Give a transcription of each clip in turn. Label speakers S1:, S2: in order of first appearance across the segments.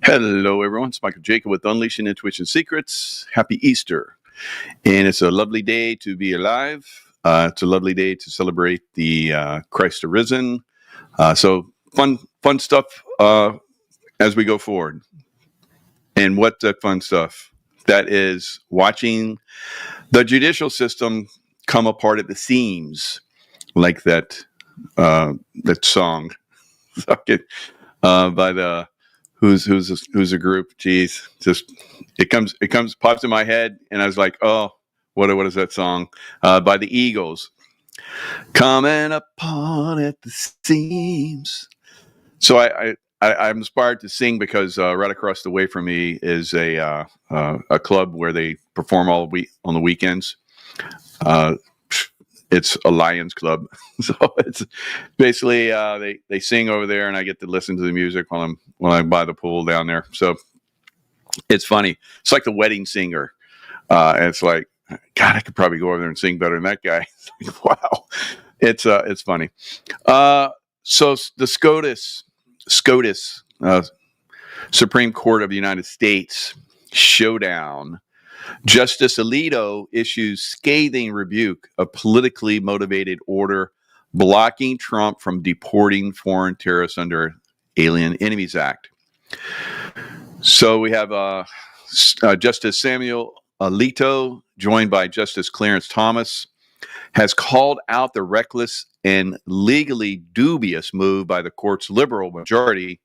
S1: Hello, everyone. It's Michael Jacob with Unleashing Intuition Secrets. Happy Easter. And it's a lovely day to be alive. It's a lovely day to celebrate the Christ arisen. So fun stuff as we go forward. And what fun stuff? That is watching the judicial system come apart at the seams, like that song by the who's a group. Geez, just it pops in my head, and I was like, oh, what is that song by the Eagles? Coming upon at the seams. So I'm inspired to sing because right across the way from me is a club where they perform all week on the weekends. It's a Lions club, so it's basically they sing over there, and I get to listen to the music while I'm by the pool down there. So it's funny. It's like the wedding singer. And it's like, God, I could probably go over there and sing better than that guy. Wow, it's funny. So the SCOTUS, Supreme Court of the United States showdown. Justice Alito issues scathing rebuke of politically motivated order blocking Trump from deporting foreign terrorists under Alien Enemies Act. So we have Justice Samuel Alito, joined by Justice Clarence Thomas, has called out the reckless and legally dubious move by the court's liberal majority.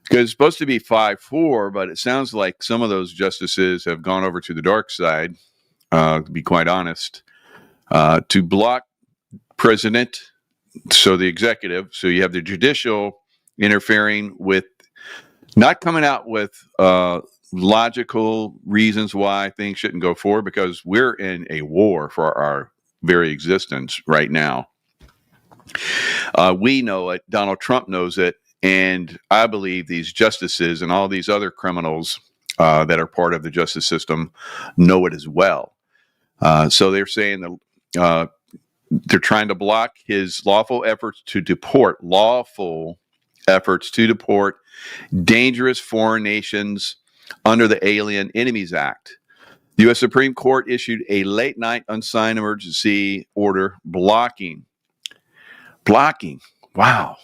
S1: Because it's supposed to be 5-4, but it sounds like some of those justices have gone over to the dark side, to be quite honest, to block president, so the executive. So you have the judicial interfering with, not coming out with logical reasons why things shouldn't go forward, because we're in a war for our very existence right now. We know it. Donald Trump knows it. And I believe these justices and all these other criminals that are part of the justice system know it as well. So they're saying that they're trying to block his lawful efforts to deport dangerous foreign nations under the Alien Enemies Act. The U.S. Supreme Court issued a late night unsigned emergency order blocking. Wow.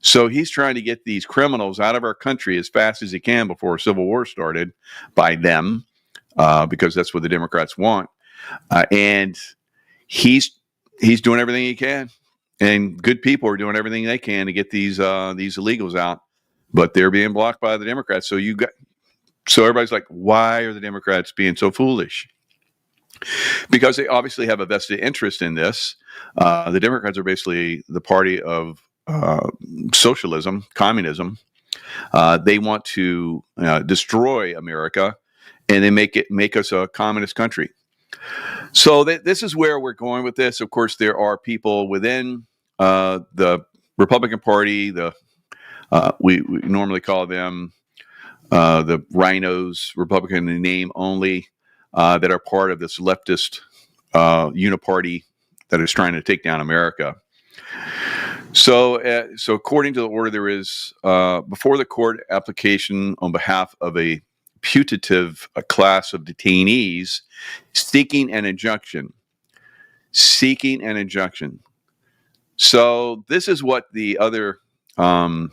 S1: So he's trying to get these criminals out of our country as fast as he can before a civil war started by them, because that's what the Democrats want. And he's doing everything he can, and good people are doing everything they can to get these illegals out, but they're being blocked by the Democrats. So everybody's like, why are the Democrats being so foolish? Because they obviously have a vested interest in this. The Democrats are basically the party of socialism, communism. They want to destroy America, and they make us a communist country. So this is where we're going with this. Of course, there are people within the Republican Party. We normally call them the rhinos, Republican in name only, that are part of this leftist uniparty that is trying to take down America. So according to the order, there is before the court application on behalf of a putative class of detainees seeking an injunction. So this is what the other moron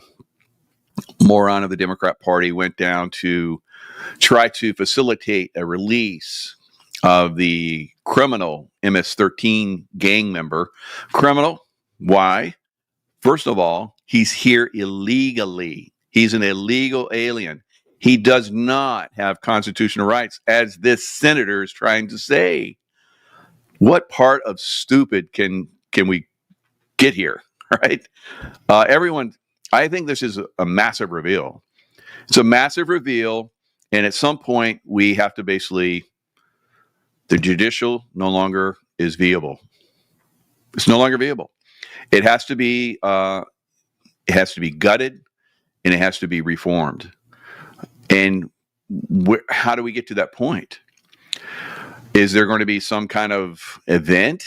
S1: of the Democrat Party went down to try to facilitate a release of the criminal MS-13 gang member. Criminal, why? First of all, he's here illegally. He's an illegal alien. He does not have constitutional rights, as this senator is trying to say. What part of stupid can we get here, right? Everyone, I think this is a massive reveal. It's a massive reveal, and at some point, we have to basically, the judicial no longer is viable. It's no longer viable. It has to be gutted, and it has to be reformed. And how do we get to that point? Is there going to be some kind of event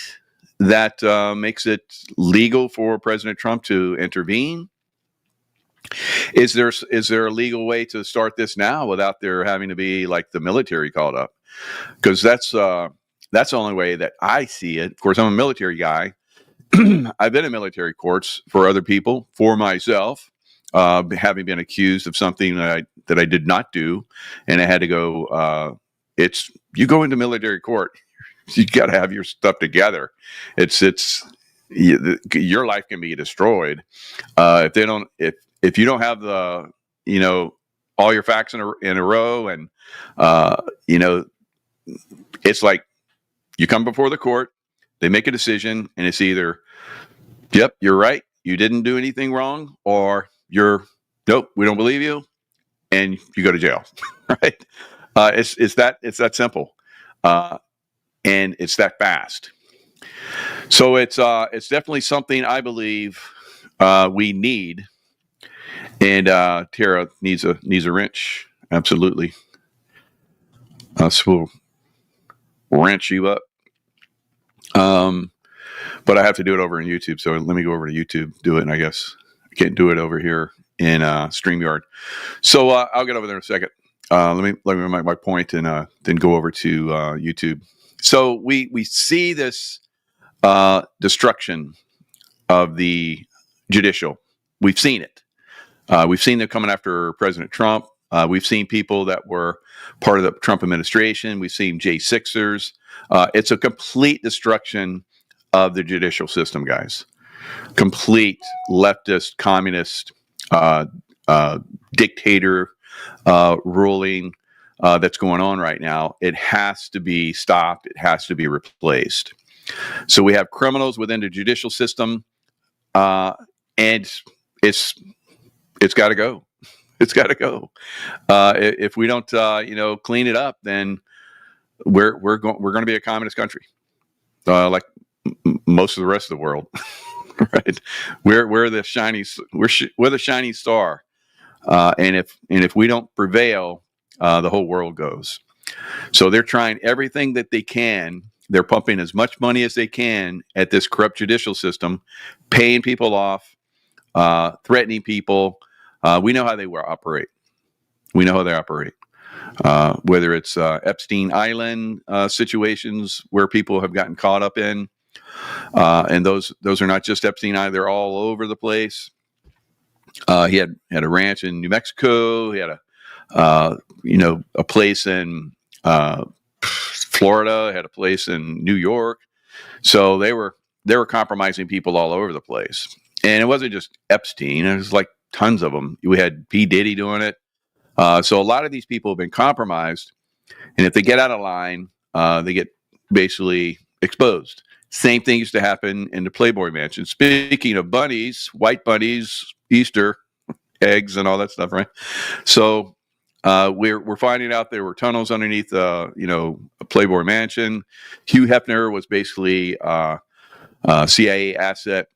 S1: that makes it legal for President Trump to intervene? Is there a legal way to start this now without there having to be like the military called up? Because that's the only way that I see it. Of course, I'm a military guy. I've been in military courts for other people, for myself, having been accused of something that I did not do, and I had to go. You go into military court, you got to have your stuff together. Your life can be destroyed if they don't. If you don't have the all your facts in a row, and it's like you come before the court, they make a decision, and it's either, yep, you're right, you didn't do anything wrong, or nope, we don't believe you, and you go to jail, right? It's that simple, and it's that fast. So it's definitely something I believe we need, and Tara needs a wrench, absolutely. So we'll wrench you up. But I have to do it over in YouTube. So let me go over to YouTube, do it. And I guess I can't do it over here in StreamYard. So I'll get over there in a second. Let me make my point and then go over to YouTube. So we see this destruction of the judicial. We've seen it. We've seen them coming after President Trump. We've seen people that were part of the Trump administration. We've seen J6ers. It's a complete destruction of the judicial system, guys. Complete leftist, communist, dictator ruling that's going on right now. It has to be stopped. It has to be replaced. So we have criminals within the judicial system, and it's got to go. It's got to go. If we don't, clean it up, then we're going to be a communist country, like most of the rest of the world, right? We're the shiny star, and if we don't prevail, the whole world goes. So they're trying everything that they can. They're pumping as much money as they can at this corrupt judicial system, paying people off, threatening people. We know how they operate. We know how they operate. Whether it's Epstein Island situations where people have gotten caught up in, and those are not just Epstein Island; they're all over the place. He had a ranch in New Mexico. He had a place in Florida. Had a place in New York. So they were compromising people all over the place, and it wasn't just Epstein. It was like tons of them. We had P. Diddy doing it. So a lot of these people have been compromised, and if they get out of line, they get basically exposed. Same thing used to happen in the Playboy Mansion. Speaking of bunnies, white bunnies, Easter eggs, and all that stuff, right? So we're finding out there were tunnels underneath, a Playboy Mansion. Hugh Hefner was basically a CIA asset.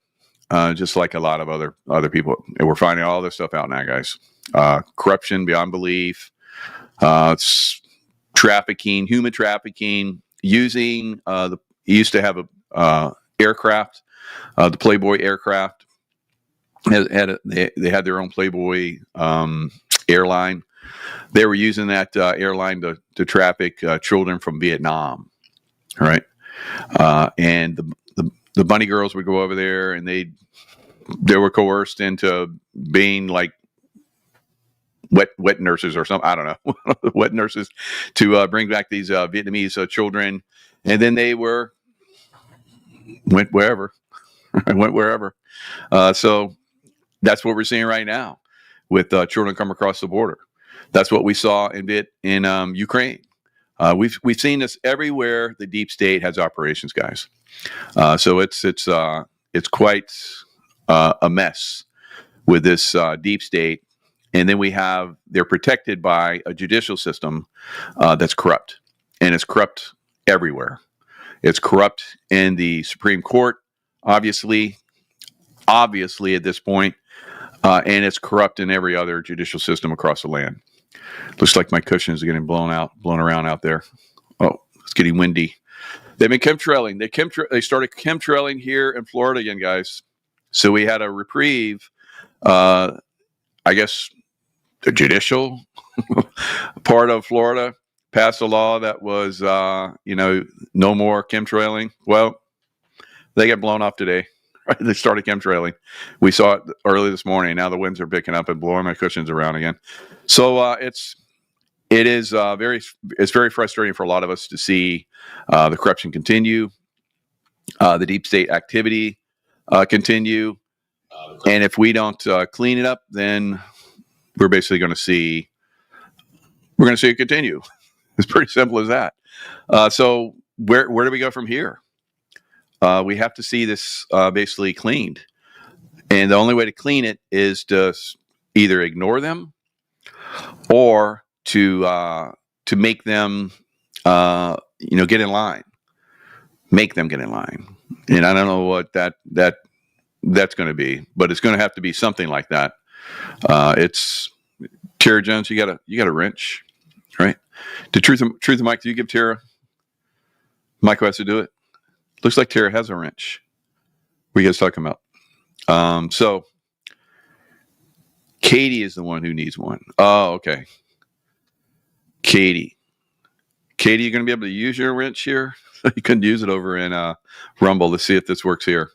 S1: Just like a lot of other people. And we're finding all this stuff out now, guys. Corruption beyond belief, trafficking, human trafficking, using he used to have a aircraft, the Playboy aircraft. They had their own Playboy airline. They were using that airline to traffic children from Vietnam, right? And the bunny girls would go over there, and they were coerced into being like wet nurses or something. I don't know, wet nurses to bring back these Vietnamese children, and then they went wherever. So that's what we're seeing right now with children come across the border. That's what we saw in Ukraine. We've seen this everywhere the deep state has operations, guys. So it's quite a mess with this deep state, and then they're protected by a judicial system that's corrupt, and it's corrupt everywhere. It's corrupt in the Supreme Court, obviously at this point, and it's corrupt in every other judicial system across the land. Looks like my cushions are getting blown around out there. Oh, it's getting windy. They've been chemtrailing. They started chemtrailing here in Florida again, guys. So we had a reprieve I guess the judicial part of Florida passed a law that was, no more chemtrailing. Well, they got blown off today. Right? They started chemtrailing. We saw it early this morning. Now the winds are picking up and blowing my cushions around again. So it's very frustrating for a lot of us to see the corruption continue, the deep state activity continue, and if we don't clean it up, then we're basically going to see it continue. It's pretty simple as that. So where do we go from here? We have to see this basically cleaned, and the only way to clean it is to either ignore them or to make them get in line. Make them get in line, and I don't know what that's going to be, but it's going to have to be something like that. It's Tara Jones. You got a wrench, right? To truth and Mike, do you give Tara? Michael has to do it. Looks like Tara has a wrench. What are you guys talking about? So Katie is the one who needs one. Oh, okay. Katie, you're going to be able to use your wrench here. You couldn't use it over in Rumble. Let's see if this works here.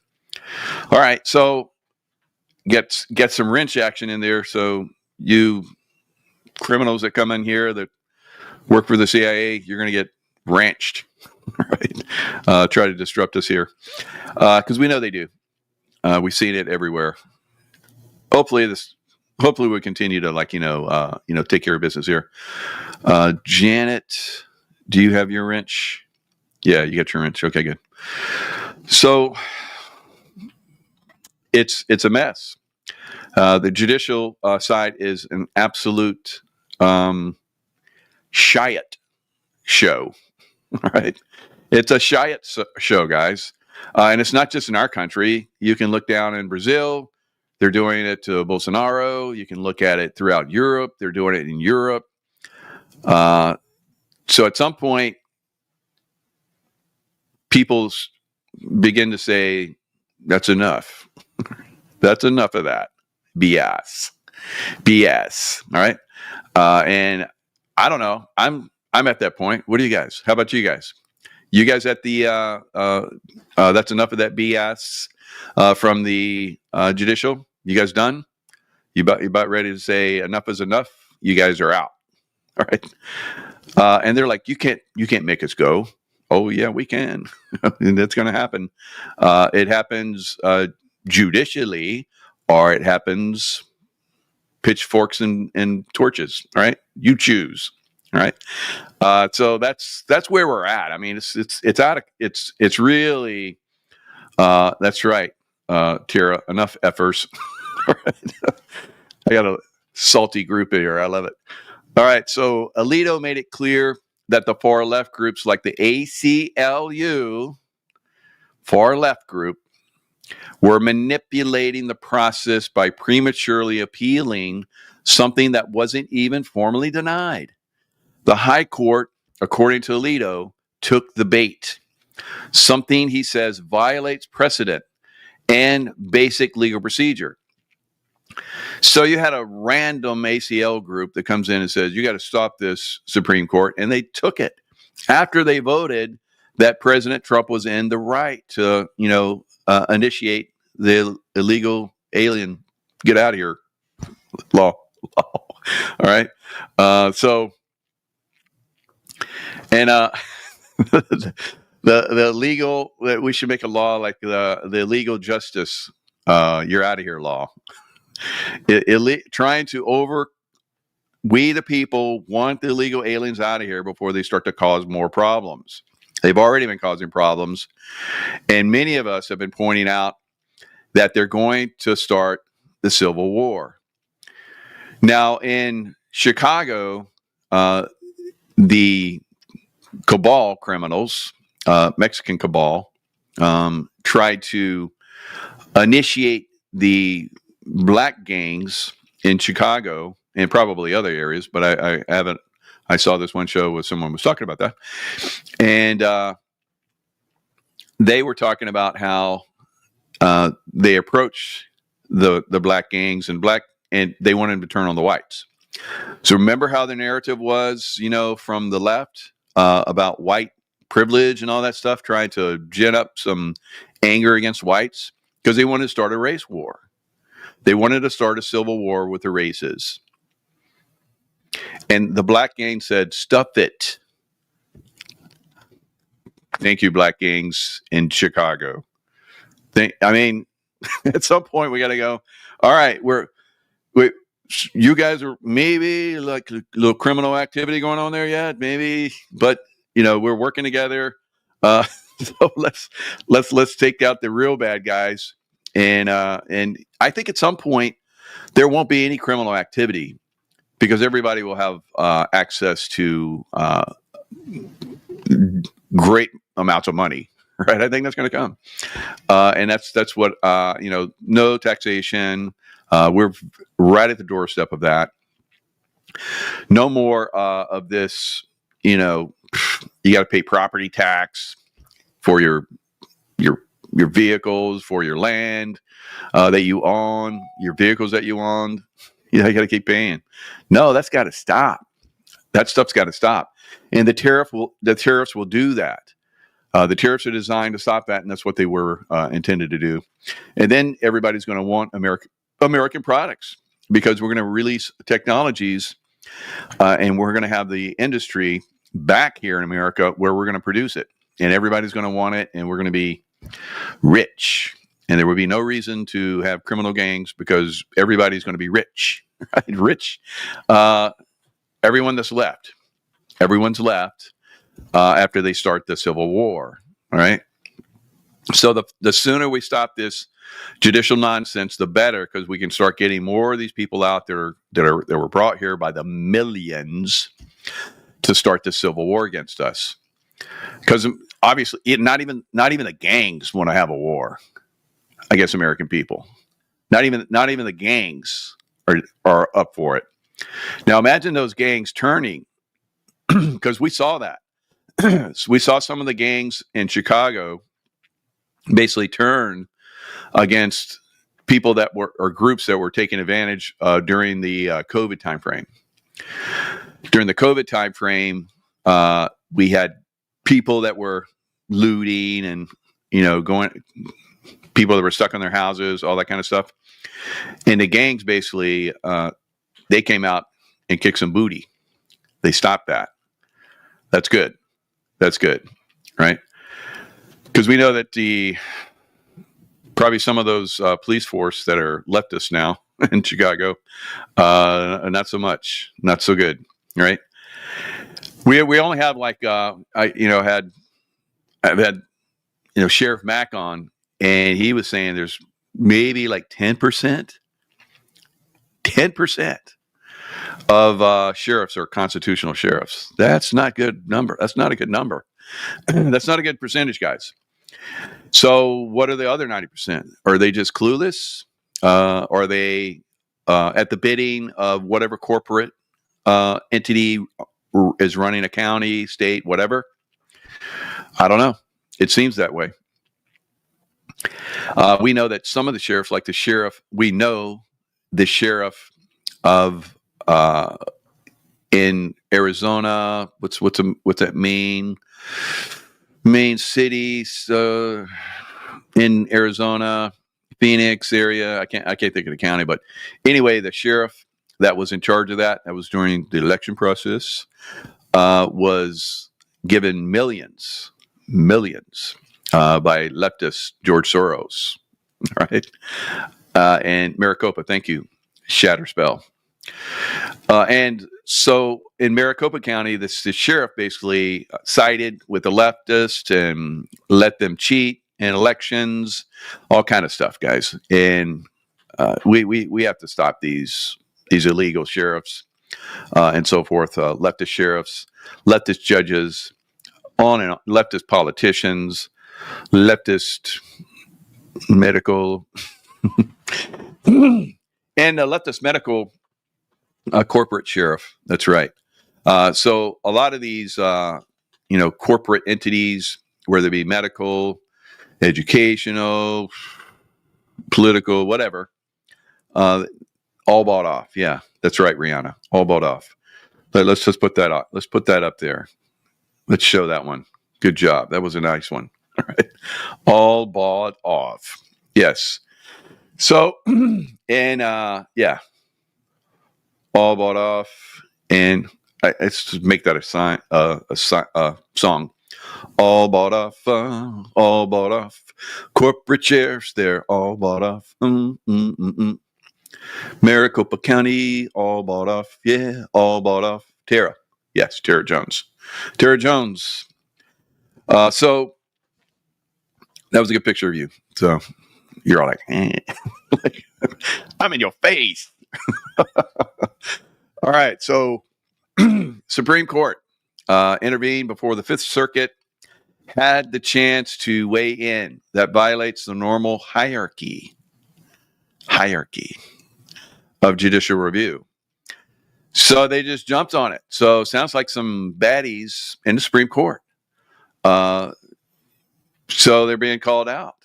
S1: All right, so get some wrench action in there. So you criminals that come in here that work for the CIA, you're going to get wrenched, right? Try to disrupt us here, because we know they do. We've seen it everywhere. Hopefully we continue to take care of business here. Janet, do you have your wrench? Yeah, you got your wrench. Okay, good. So it's a mess. The judicial side is an absolute shiat show, right? It's a shiat show, guys. And it's not just in our country. You can look down in Brazil. They're doing it to Bolsonaro. You can look at it throughout Europe. They're doing it in Europe. So at some point, people begin to say, that's enough. That's enough of that BS. All right. And I don't know. I'm at that point. What do you guys? How about you guys? You guys at the that's enough of that BS from the judicial? You guys done? You about ready to say enough is enough? You guys are out. All right. And they're like, you can't make us go. Oh yeah, we can. And that's going to happen. It happens judicially, or it happens pitchforks and torches. All right, you choose. All right. So that's where we're at. I mean, it's out of it's really that's right, Tara. Enough effers. All right. I got a salty group here. I love it. All right. So Alito made it clear that the far left groups like the ACLU, far left group, were manipulating the process by prematurely appealing something that wasn't even formally denied. The High Court, according to Alito, took the bait. Something, he says, violates precedent and basic legal procedure. So you had a random ACL group that comes in and says, you got to stop this, Supreme Court. And they took it after they voted that President Trump was in the right to, initiate the illegal alien get out of here law. All right. The legal, we should make a law like the legal justice, you're out of here law. Trying to we the people want the illegal aliens out of here before they start to cause more problems. They've already been causing problems. And many of us have been pointing out that they're going to start the Civil War. Now, in Chicago, the cabal criminals, Mexican cabal, tried to initiate the black gangs in Chicago and probably other areas, but I saw this one show where someone was talking about that. And they were talking about how they approach the black gangs, and black and they wanted him to turn on the whites. So remember how the narrative was, from the left about white privilege and all that stuff, trying to gin up some anger against whites because they wanted to start a race war. They wanted to start a civil war with the races. And the black gang said, stuff it. Thank you, black gangs in Chicago. At some point we got to go, all right, you guys are maybe like a little criminal activity going on there yet, maybe, but we're working together. So let's take out the real bad guys. And I think at some point there won't be any criminal activity because everybody will have access to great amounts of money, right? I think that's going to come. And that's what, no taxation. We're right at the doorstep of that. No more of this, you got to pay property tax for your vehicles, for your land that you own, your vehicles that you own. You got to keep paying. No, that's got to stop. That stuff's got to stop. And the tariffs will do that. The tariffs are designed to stop that, and that's what they were intended to do. And then everybody's going to want American products because we're going to release technologies and we're going to have the industry back here in America where we're going to produce it. And everybody's going to want it, and we're going to be rich. And there will be no reason to have criminal gangs because everybody's going to be rich, right? Rich. Everyone's left after they start the Civil War, all right? So the sooner we stop this judicial nonsense, the better, because we can start getting more of these people out there that were brought here by the millions to start the Civil War against us. Because obviously, not even the gangs want to have a war against American people. Not even the gangs are up for it. Now imagine those gangs turning, because we saw that. So we saw some of the gangs in Chicago basically turn against people or groups that were taking advantage during the COVID timeframe. During the COVID timeframe, we had people that were looting and people that were stuck in their houses, all that kind of stuff. And the gangs basically they came out and kicked some booty. They stopped that. That's good. That's good, right? Because we know that probably some of those police force that are leftists now in Chicago, not so much, not so good, right? We only have I've had Sheriff Mack on, and he was saying there's maybe like 10% of sheriffs are constitutional sheriffs. That's not a good number. That's not a good number. That's not a good percentage, guys. So what are the other 90%? Are they just clueless? Are they at the bidding of whatever corporate entity is running a county, state, whatever? I don't know. It seems that way. We know that some of the sheriffs, like the sheriff of in Arizona, what's that main cities in Arizona, Phoenix area. I can't think of the county, but anyway, the sheriff that was in charge of that was during the election process, was given millions by leftist George Soros, right? And Maricopa, thank you, Shatterspell. And so in Maricopa County, the sheriff basically sided with the leftist and let them cheat in elections, all kind of stuff, guys. And we have to stop these illegal sheriffs and so forth, leftist sheriffs, leftist judges, on and on, leftist politicians, leftist medical, and leftist medical corporate sheriff. That's right. So a lot of these, corporate entities, whether it be medical, educational, political, whatever, all All bought off. Yeah, that's right, Rihanna. All bought off. Let's just put that up. Let's put that up there. Let's show that one. Good job. That was a nice one. All right. All bought off. Yes. So, and yeah, all bought off. And let's just make that a song. All bought off. All bought off. Corporate shares, they're all bought off. Maricopa County, all bought off. Yeah, all bought off. Tara. Yes, Tara Jones. Tara Jones. So that was a good picture of you. So you're all like, I'm in your face. All right. So Supreme Court intervened before the Fifth Circuit had the chance to weigh in. That violates the normal hierarchy of judicial review. So they just jumped on it. So sounds like some baddies in the Supreme Court. So they're being called out.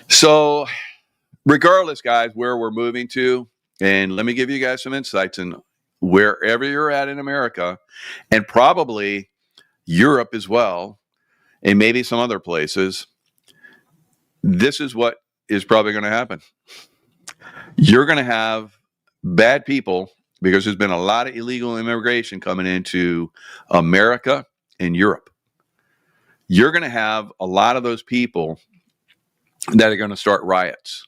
S1: So regardless, guys, where we're moving to, and let me give you guys some insights in wherever you're at in America, and probably Europe as well, and maybe some other places, this is what is probably going to happen. You're going to have bad people because there's been a lot of illegal immigration coming into America and Europe. You're going to have a lot of those people that are going to start riots.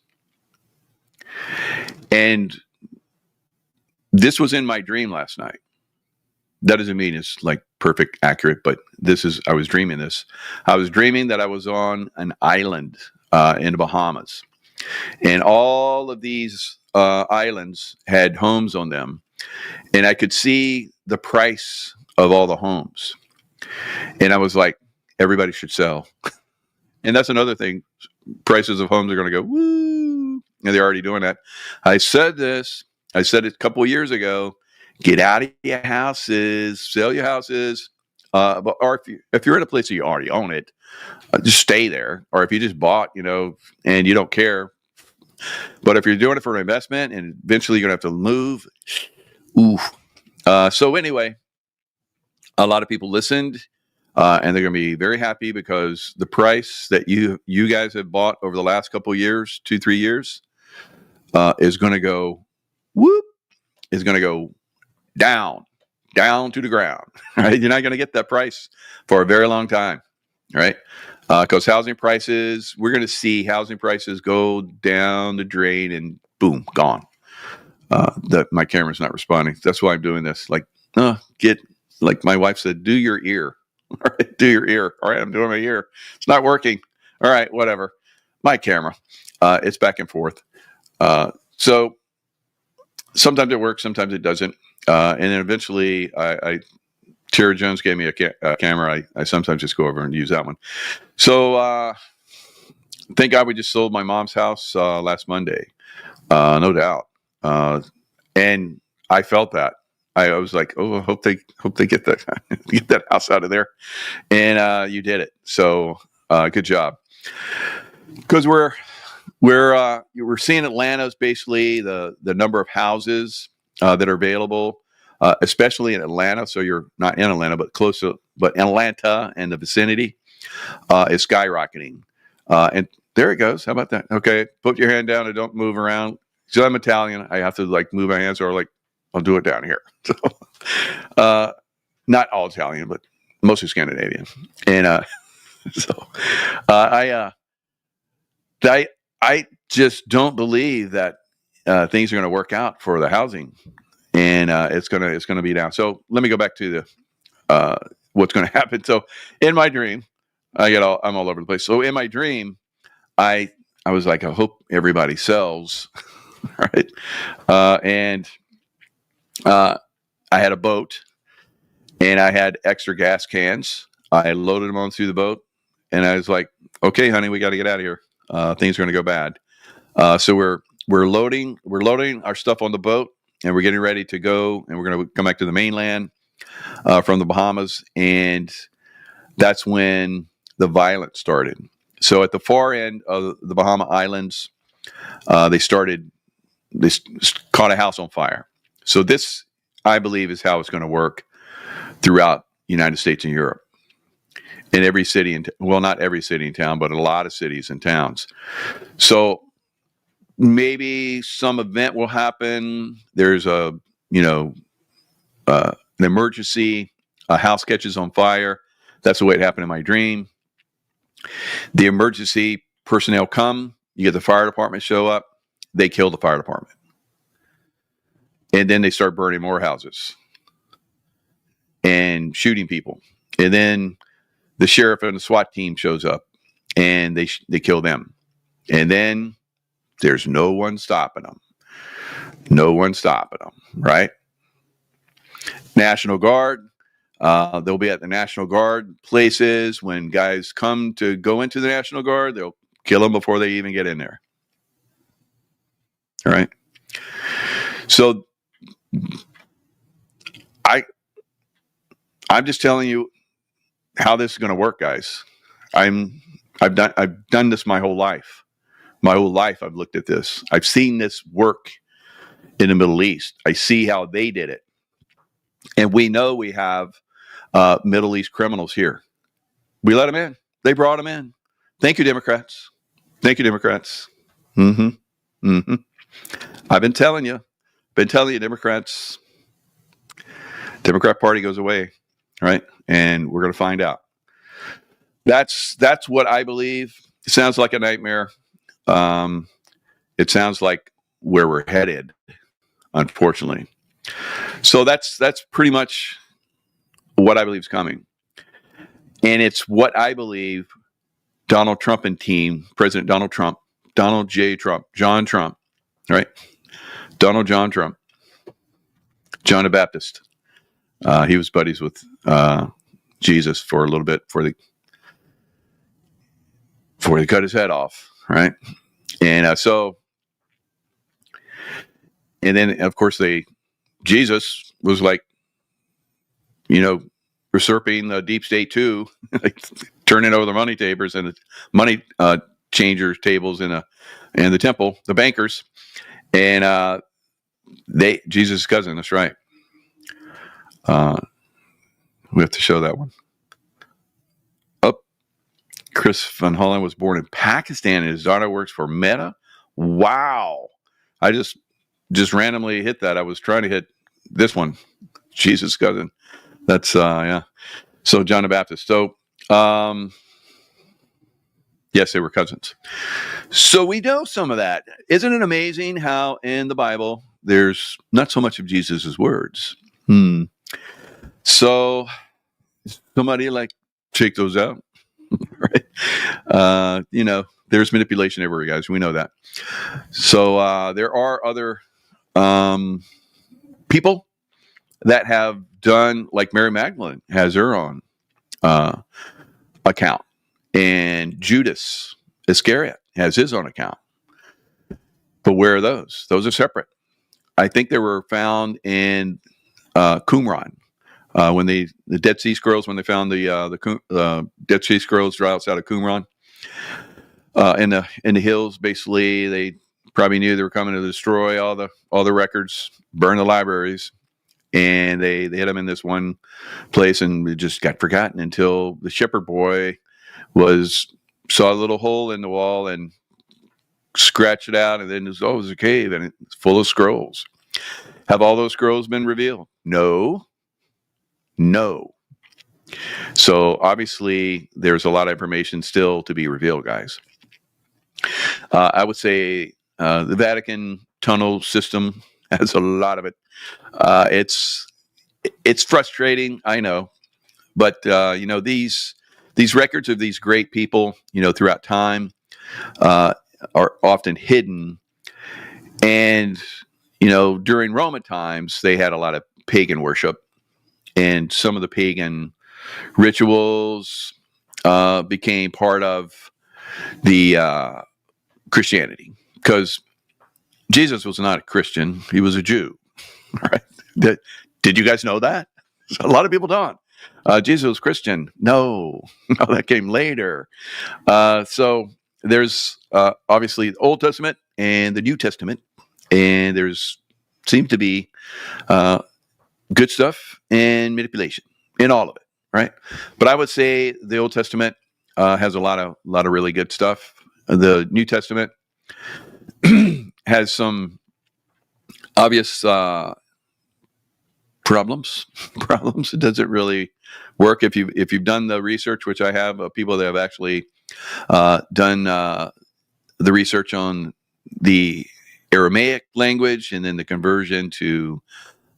S1: And this was in my dream last night. That doesn't mean it's like perfect accurate, but I was dreaming this. I was dreaming that I was on an island in the Bahamas. And all of these islands had homes on them. And I could see the price of all the homes. And I was like, everybody should sell. And that's another thing. Prices of homes are going to go, woo. And they're already doing that. I said it a couple of years ago. Get out of your houses, sell your houses. Or if you're in a place where you already own it, just stay there. Or if you just bought, and you don't care. But if you're doing it for an investment and eventually you're going to have to move, so anyway, a lot of people listened, and they're going to be very happy because the price that you guys have bought over the last couple of years, 2-3 years, is going to go down to the ground. Right? You're not going to get that price for a very long time, right? Because we're going to see housing prices go down the drain and boom, gone. My camera's not responding. That's why I'm doing this. Like my wife said, do your ear. All right, do your ear. All right, I'm doing my ear. It's not working. All right, whatever. My camera. It's back and forth. So sometimes it works, sometimes it doesn't. And then eventually Tara Jones gave me a camera. I sometimes just go over and use that one. So thank God we just sold my mom's house last Monday. No doubt. And I felt that. I was like, oh, I hope they get that house out of there. And you did it. So good job. Because we're seeing Atlanta's basically the number of houses that are available, especially in Atlanta. So you're not in Atlanta, but close to, but Atlanta and the vicinity is skyrocketing. And there it goes. How about that? Okay, put your hand down and don't move around. So I'm Italian. I have to move my hands, or I'll do it down here. So, not all Italian, but mostly Scandinavian. And so I just don't believe that things are going to work out for the housing, and it's gonna be down. So let me go back to the what's going to happen. So in my dream, I'm all over the place. So in my dream, I was like, I hope everybody sells, right? And I had a boat, and I had extra gas cans. I loaded them onto the boat, and I was like, okay, honey, we got to get out of here. Things are going to go bad. So we're loading our stuff on the boat, and we're getting ready to go, and we're going to come back to the mainland from the Bahamas. And that's when the violence started. So at the far end of the Bahama Islands, They caught a house on fire. So this, I believe, is how it's going to work throughout the United States and Europe. In every city, well, not every city and town, but a lot of cities and towns. So maybe some event will happen. There's an emergency. A house catches on fire. That's the way it happened in my dream. The emergency personnel come. You get the fire department show up. They kill the fire department. And then they start burning more houses and shooting people. And then the sheriff and the SWAT team shows up and they kill them. And then there's no one stopping them. No one stopping them, right? National Guard. They'll be at the National Guard places. When guys come to go into the National Guard, they'll kill them before they even get in there. All right. So I'm just telling you how this is going to work, guys. I've done this my whole life. My whole life I've looked at this. I've seen this work in the Middle East. I see how they did it. And we know we have Middle East criminals here. We let them in. They brought them in. Thank you, Democrats. Thank you, Democrats. I've been telling you, Democrats. Democrat Party goes away, right? And we're going to find out. That's what I believe. It sounds like a nightmare. It sounds like where we're headed, unfortunately. So that's pretty much what I believe is coming. And it's what I believe Donald Trump and team, President Donald Trump, Donald J. Trump, John Trump, right? Donald John Trump, John the Baptist. He was buddies with Jesus for a little bit before they cut his head off, right? And and then of course Jesus was like, usurping the deep state too, like turning over the money tables and the money changers tables in the temple, the bankers, and Jesus' cousin. That's right. We have to show that one. Chris Van Hollen was born in Pakistan and his daughter works for Meta. Wow. I just randomly hit that. I was trying to hit this one. Jesus' cousin. That's, yeah. So John the Baptist. So, yes, they were cousins. So we know some of that. Isn't it amazing how in the Bible there's not so much of Jesus' words? So somebody check those out. Right? There's manipulation everywhere, guys. We know that. So there are other people that have done, like Mary Magdalene has her own account, and Judas Iscariot has his own account. But where are those? Those are separate. I think they were found in Qumran. When the Dead Sea Scrolls, when they found the Dead Sea Scrolls outside of Qumran, in the hills, basically they probably knew they were coming to destroy all the records, burn the libraries, and they hid them in this one place, and it just got forgotten until the shepherd boy saw a little hole in the wall and scratched it out, and then it was a cave, and it's full of scrolls. Have all those scrolls been revealed? No. So obviously there's a lot of information still to be revealed, guys. I would say the Vatican tunnel system has a lot of it. It's frustrating, I know, but these records of these great people, throughout time, are often hidden. And during Roman times, they had a lot of pagan worship. And some of the pagan rituals became part of the Christianity, because Jesus was not a Christian; he was a Jew. Right? Did you guys know that? A lot of people don't. Jesus was Christian. No, that came later. So there's obviously the Old Testament and the New Testament, and there's seems to be good stuff and manipulation in all of it, right? But I would say the Old Testament has a lot of really good stuff. The New Testament has some obvious problems. It doesn't really work if you've done the research, which I have. People that have actually done the research on the Aramaic language, and then the conversion to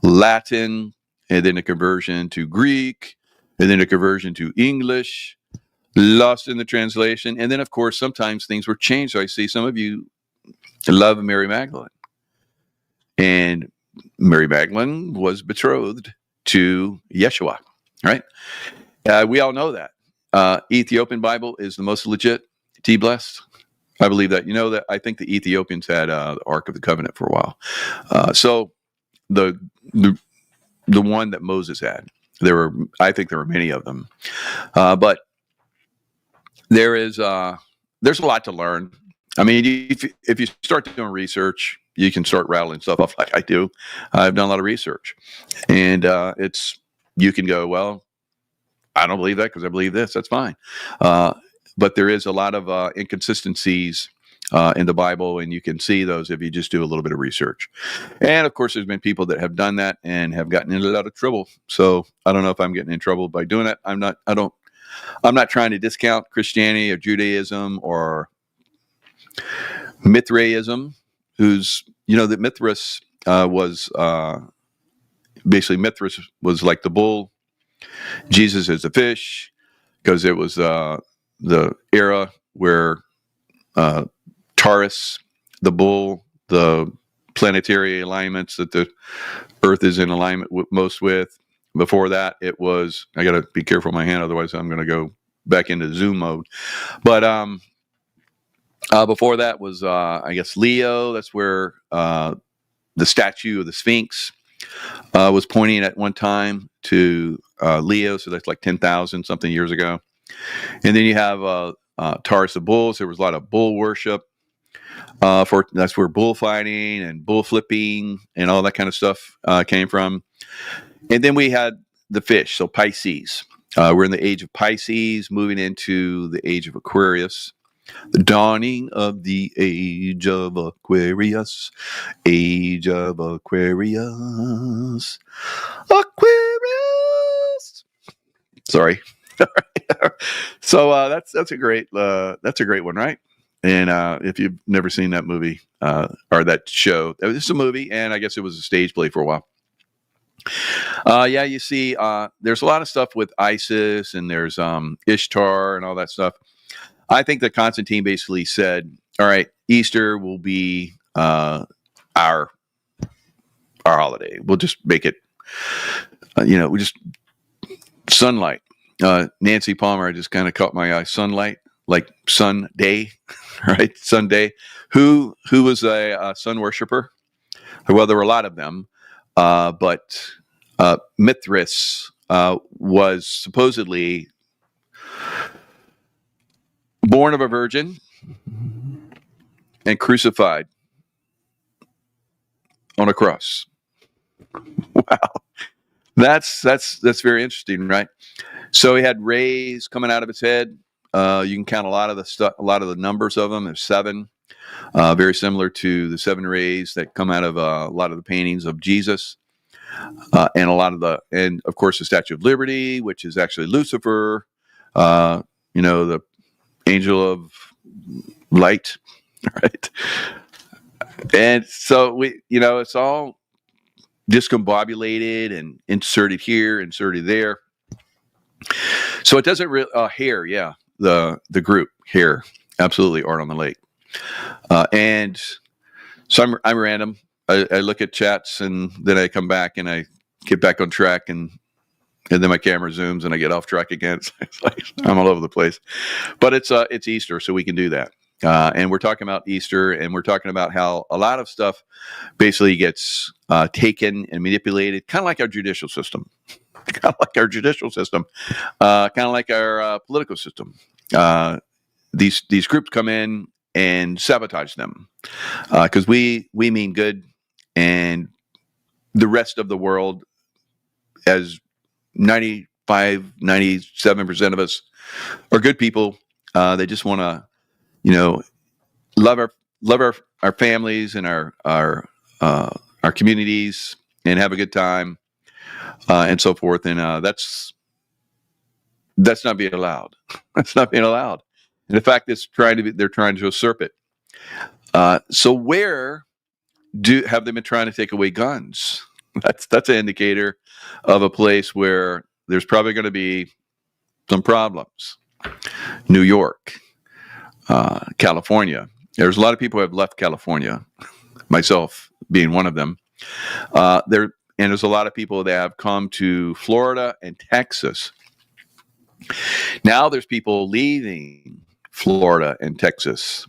S1: Latin, and then the conversion to Greek, and then the conversion to English, lost in the translation. And then, of course, sometimes things were changed. So I see some of you love Mary Magdalene. And Mary Magdalene was betrothed to Yeshua, right? We all know that. Ethiopian Bible is the most legit. T blessed. I believe that. You know that. I think the Ethiopians had the Ark of the Covenant for a while. So the one that Moses had, I think there were many of them, but there's a lot to learn. I mean, if you start doing research, you can start rattling stuff off like I do. I've done a lot of research, and you can go, well, I don't believe that because I believe this. That's fine. But there is a lot of inconsistencies in the Bible, and you can see those if you just do a little bit of research. And of course, there's been people that have done that and have gotten into a lot of trouble. So I don't know if I'm getting in trouble by doing it. I'm not trying to discount Christianity or Judaism or Mithraism, that Mithras was basically Mithras was like the bull, Jesus is the fish, because it was the era where Taurus, the bull, the planetary alignments that the Earth is in alignment with. Before that, it was, I got to be careful with my hand, otherwise I'm going to go back into Zoom mode. But before that was, I guess, Leo. That's where the statue of the Sphinx was pointing at one time to Leo. So that's like 10,000 something years ago. And then you have Taurus the bulls. There was a lot of bull worship. That's where bullfighting and bull flipping and all that kind of stuff came from. And then we had the fish, so Pisces. We're in the age of Pisces, moving into the age of Aquarius. The dawning of the age of Aquarius. Age of Aquarius. Aquarius. Sorry. So that's a great one, right? And if you've never seen that movie or that show, it's a movie, and I guess it was a stage play for a while. Yeah, you see, there's a lot of stuff with ISIS, and there's Ishtar and all that stuff. I think that Constantine basically said, all right, Easter will be our holiday. We'll just make it, we just sunlight. Nancy Palmer, I just kind of caught my eye. Sunlight, like Sunday, right? Sunday. Who was a sun worshiper? Well, there were a lot of them, but Mithras was supposedly born of a virgin and crucified on a cross. Wow, that's very interesting, right? So he had rays coming out of his head. You can count a lot of the numbers of them. There's 7, very similar to the 7 rays that come out of a lot of the paintings of Jesus, and of course the Statue of Liberty, which is actually Lucifer, the angel of light, right? And so it's all discombobulated and inserted here, inserted there. So it doesn't really hair, yeah. The group here, absolutely, Art on the Lake, and so I'm random. I look at chats, and then I come back and I get back on track, and then my camera zooms and I get off track again. It's like I'm all over the place. But it's Easter, so we can do that. And we're talking about Easter, and we're talking about how a lot of stuff basically gets taken and manipulated, kind of like our judicial system. Kind of like our judicial system, kind of like our political system. These groups come in and sabotage them, because we mean good, and the rest of the world, as 97% of us are good people. They just want to, love our families and our communities and have a good time, and so forth. And that's not being allowed. That's not being allowed. And in fact, they're trying to usurp it. So where have they been trying to take away guns? That's an indicator of a place where there's probably going to be some problems. New York, California. There's a lot of people who have left California, myself being one of them. There's a lot of people that have come to Florida and Texas. Now there's people leaving Florida and Texas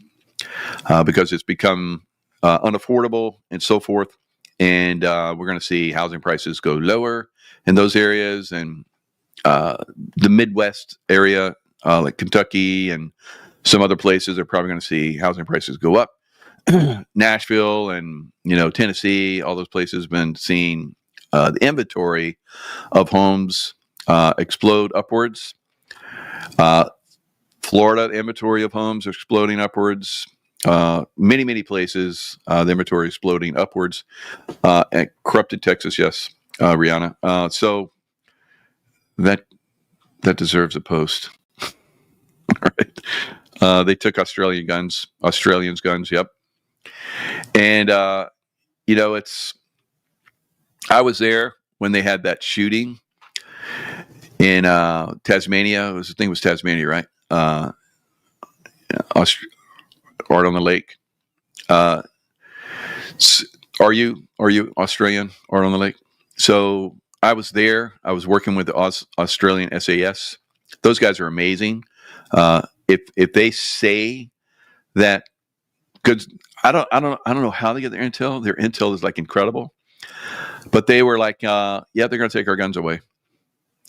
S1: because it's become unaffordable and so forth. And we're going to see housing prices go lower in those areas, and the Midwest area, like Kentucky and some other places, are probably going to see housing prices go up. Nashville and Tennessee, all those places have been seeing the inventory of homes explode upwards. Florida, the inventory of homes are exploding upwards. Many places, the inventory exploding upwards. And corrupted Texas, yes, Rihanna. So that deserves a post. All right. They took Australians' guns. Yep. And I was there when they had that shooting in Tasmania. I think it was Tasmania, right? Art on the Lake. Are you Australian? Art on the Lake. So I was there. I was working with the Australian SAS. Those guys are amazing. If they say that, because I don't know how they get their intel. Their intel is like incredible. But they were like, yeah, they're going to take our guns away.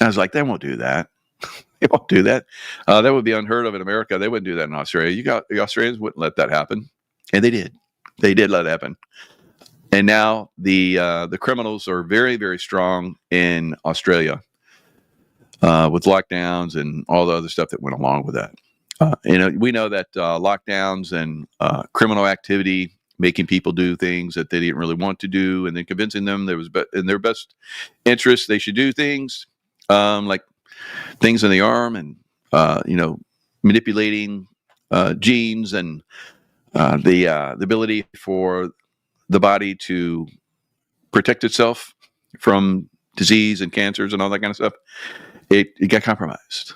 S1: I was like, they won't do that. They won't do that. That would be unheard of in America. They wouldn't do that in Australia. The Australians wouldn't let that happen, and they did. They did let it happen. And now the criminals are very, very strong in Australia with lockdowns and all the other stuff that went along with that. We know that lockdowns and criminal activity, making people do things that they didn't really want to do, and then convincing them there was in their best interest they should do things, like things in the arm, and manipulating genes and the ability for the body to protect itself from disease and cancers and all that kind of stuff. It got compromised.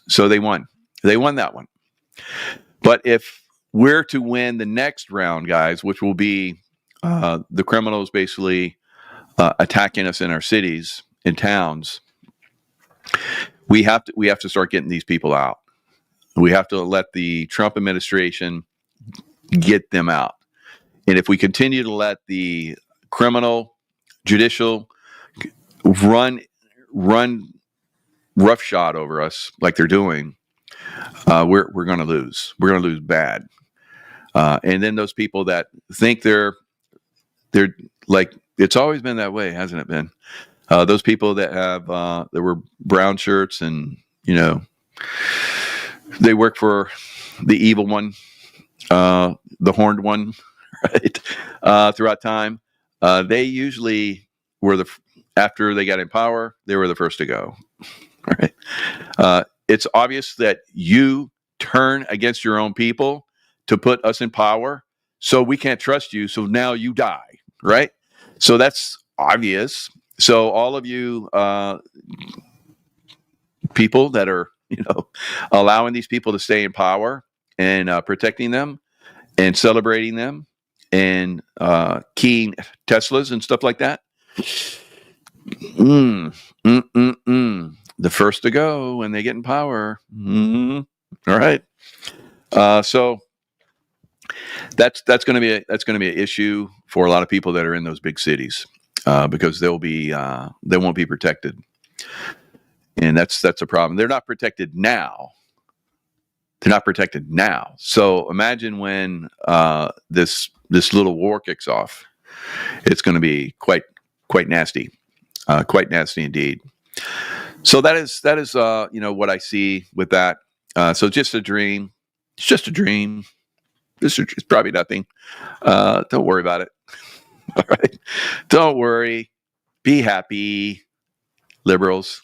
S1: So they won. They won that one. But if we're to win the next round, guys, which will be the criminals basically attacking us in our cities and towns, we have to start getting these people out. We have to let the Trump administration get them out. And if we continue to let the criminal, judicial run roughshod over us like they're doing, we're going to lose. We're going to lose bad. And then those people that think they're like, it's always been that way, hasn't it been? Those people that have that were brown shirts and they work for the evil one, the horned one, right? Throughout time, they usually were after they got in power, they were the first to go. Right? It's obvious that you turn against your own people to put us in power, so we can't trust you. So now you die, right? So that's obvious. So all of you people that are allowing these people to stay in power and protecting them and celebrating them and keying Teslas and stuff like that. The first to go when they get in power. All right. So that's going to be an issue for a lot of people that are in those big cities because they won't be protected, and that's a problem. They're not protected now. They're not protected now. So imagine when this little war kicks off. It's going to be quite nasty, quite nasty indeed. So that is what I see with that. So just a dream. It's just a dream. It's probably nothing. Don't worry about it. All right. Don't worry. Be happy, liberals.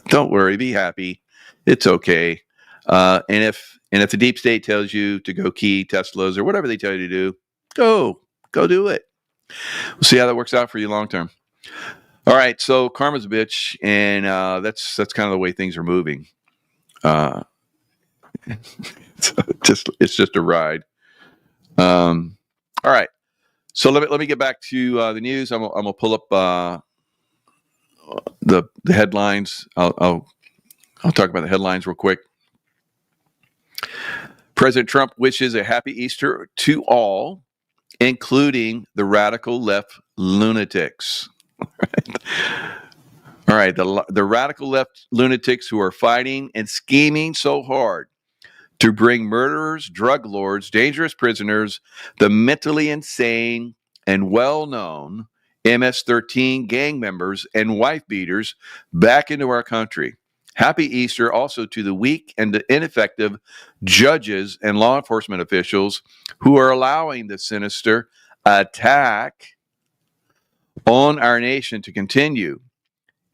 S1: Don't worry. Be happy. It's okay. And if the deep state tells you to go key Teslas or whatever they tell you to do, go do it. We'll see how that works out for you long term. All right. So karma's a bitch, and that's kind of the way things are moving. It's just a ride. All right. So let me get back to the news. I'm gonna pull up the headlines. I'll talk about the headlines real quick. President Trump wishes a happy Easter to all, including the radical left lunatics. All right, the radical left lunatics who are fighting and scheming so hard to bring murderers, drug lords, dangerous prisoners, the mentally insane and well-known MS-13 gang members and wife beaters back into our country. Happy Easter also to the weak and ineffective judges and law enforcement officials who are allowing the sinister attack on our nation to continue.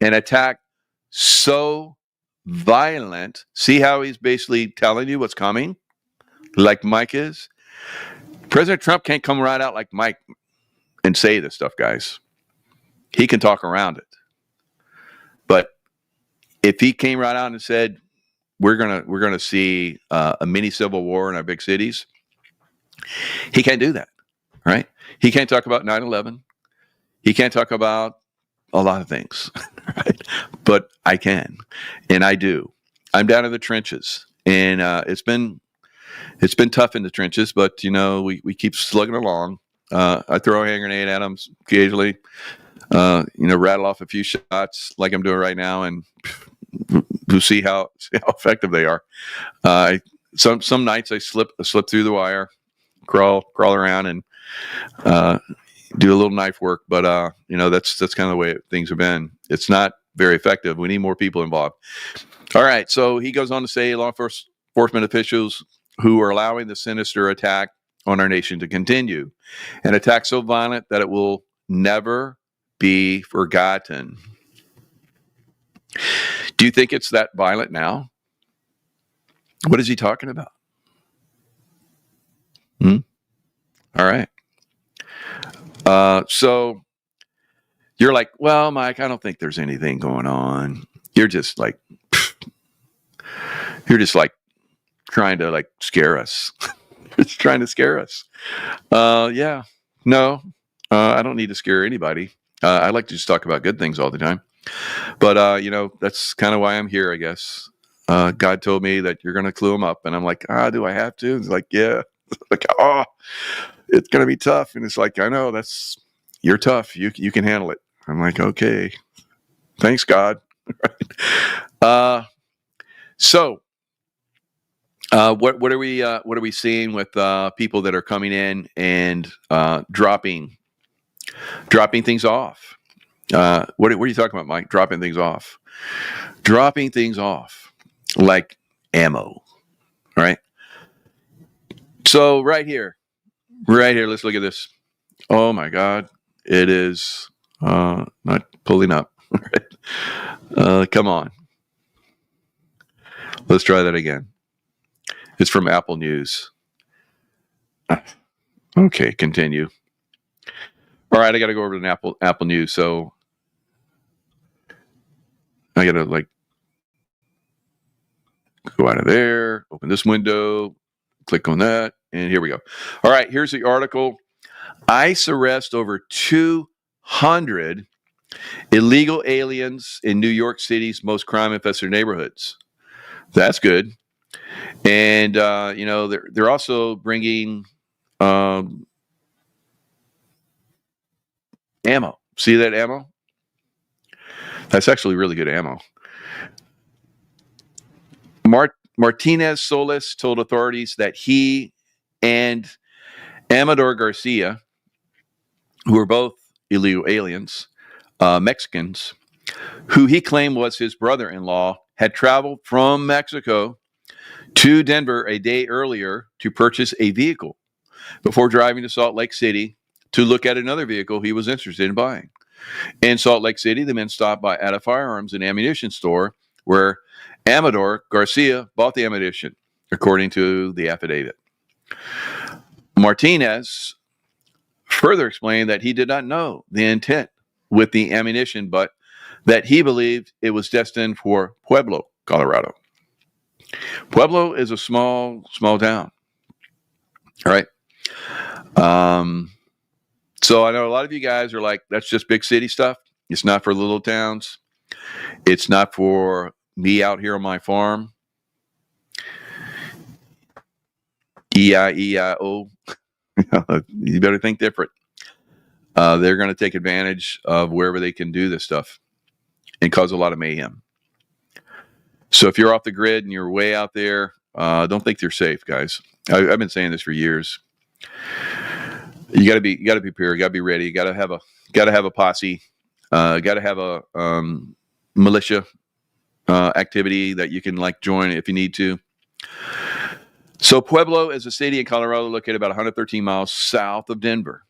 S1: An attack so violent. See how he's basically telling you what's coming? Like Mike is? President Trump can't come right out like Mike and say this stuff, guys. He can talk around it. But if he came right out and said, we're gonna see a mini civil war in our big cities, he can't do that, right? He can't talk about 9/11. He can't talk about a lot of things, right? But I can, and I do. I'm down in the trenches, and it's been tough in the trenches, but we keep slugging along. I throw a hand grenade at them occasionally, rattle off a few shots like I'm doing right now, and to see how effective they are. Some nights I slip through the wire, crawl around, and do a little knife work. But that's kind of the way things have been. It's not very effective. We need more people involved. All right. So he goes on to say, law enforcement officials who are allowing the sinister attack on our nation to continue, an attack so violent that it will never be forgotten. Do you think it's that violent now? What is he talking about? All right. So you're like, well, Mike, I don't think there's anything going on. You're just like trying to scare us. It's trying to scare us. Yeah. No, I don't need to scare anybody. I like to just talk about good things all the time. But, that's kind of why I'm here, I guess. God told me that you're going to clue them up. And I'm like, do I have to? It's like, yeah. Like, it's going to be tough. And it's like, I know you're tough. You can handle it. I'm like, okay, thanks God. So what are we seeing with people that are coming in and dropping things off? What are you talking about, Mike? Dropping things off like ammo, right? So right here, let's look at this. Oh my God, it is not pulling up. Come on, let's try that again. It's from Apple News. Okay, continue. All right, I got to go over to Apple News. So I got to go out of there, open this window, click on that, and here we go. All right, here's the article. ICE arrest over 200 illegal aliens in New York City's most crime-infested neighborhoods. That's good. And they're also bringing ammo. See that ammo? That's actually really good ammo. Martinez Solis told authorities that he and Amador Garcia, who were both illegal aliens, Mexicans, who he claimed was his brother-in-law, had traveled from Mexico to Denver a day earlier to purchase a vehicle before driving to Salt Lake City to look at another vehicle he was interested in buying. In Salt Lake City, the men stopped by at a firearms and ammunition store where Amador Garcia bought the ammunition, according to the affidavit. Martinez further explained that he did not know the intent with the ammunition, but that he believed it was destined for Pueblo, Colorado. Pueblo is a small town. All right. So I know a lot of you guys are like, that's just big city stuff. It's not for little towns. It's not for me out here on my farm. E-I-E-I-O. You better think different. They're going to take advantage of wherever they can do this stuff and cause a lot of mayhem. So if you're off the grid and you're way out there, don't think you're safe, guys. I've been saying this for years. You got to be prepared. You got to be ready. You got to have a posse. Got to have a militia activity that you can like join if you need to. So Pueblo is a city in Colorado located about 113 miles south of Denver.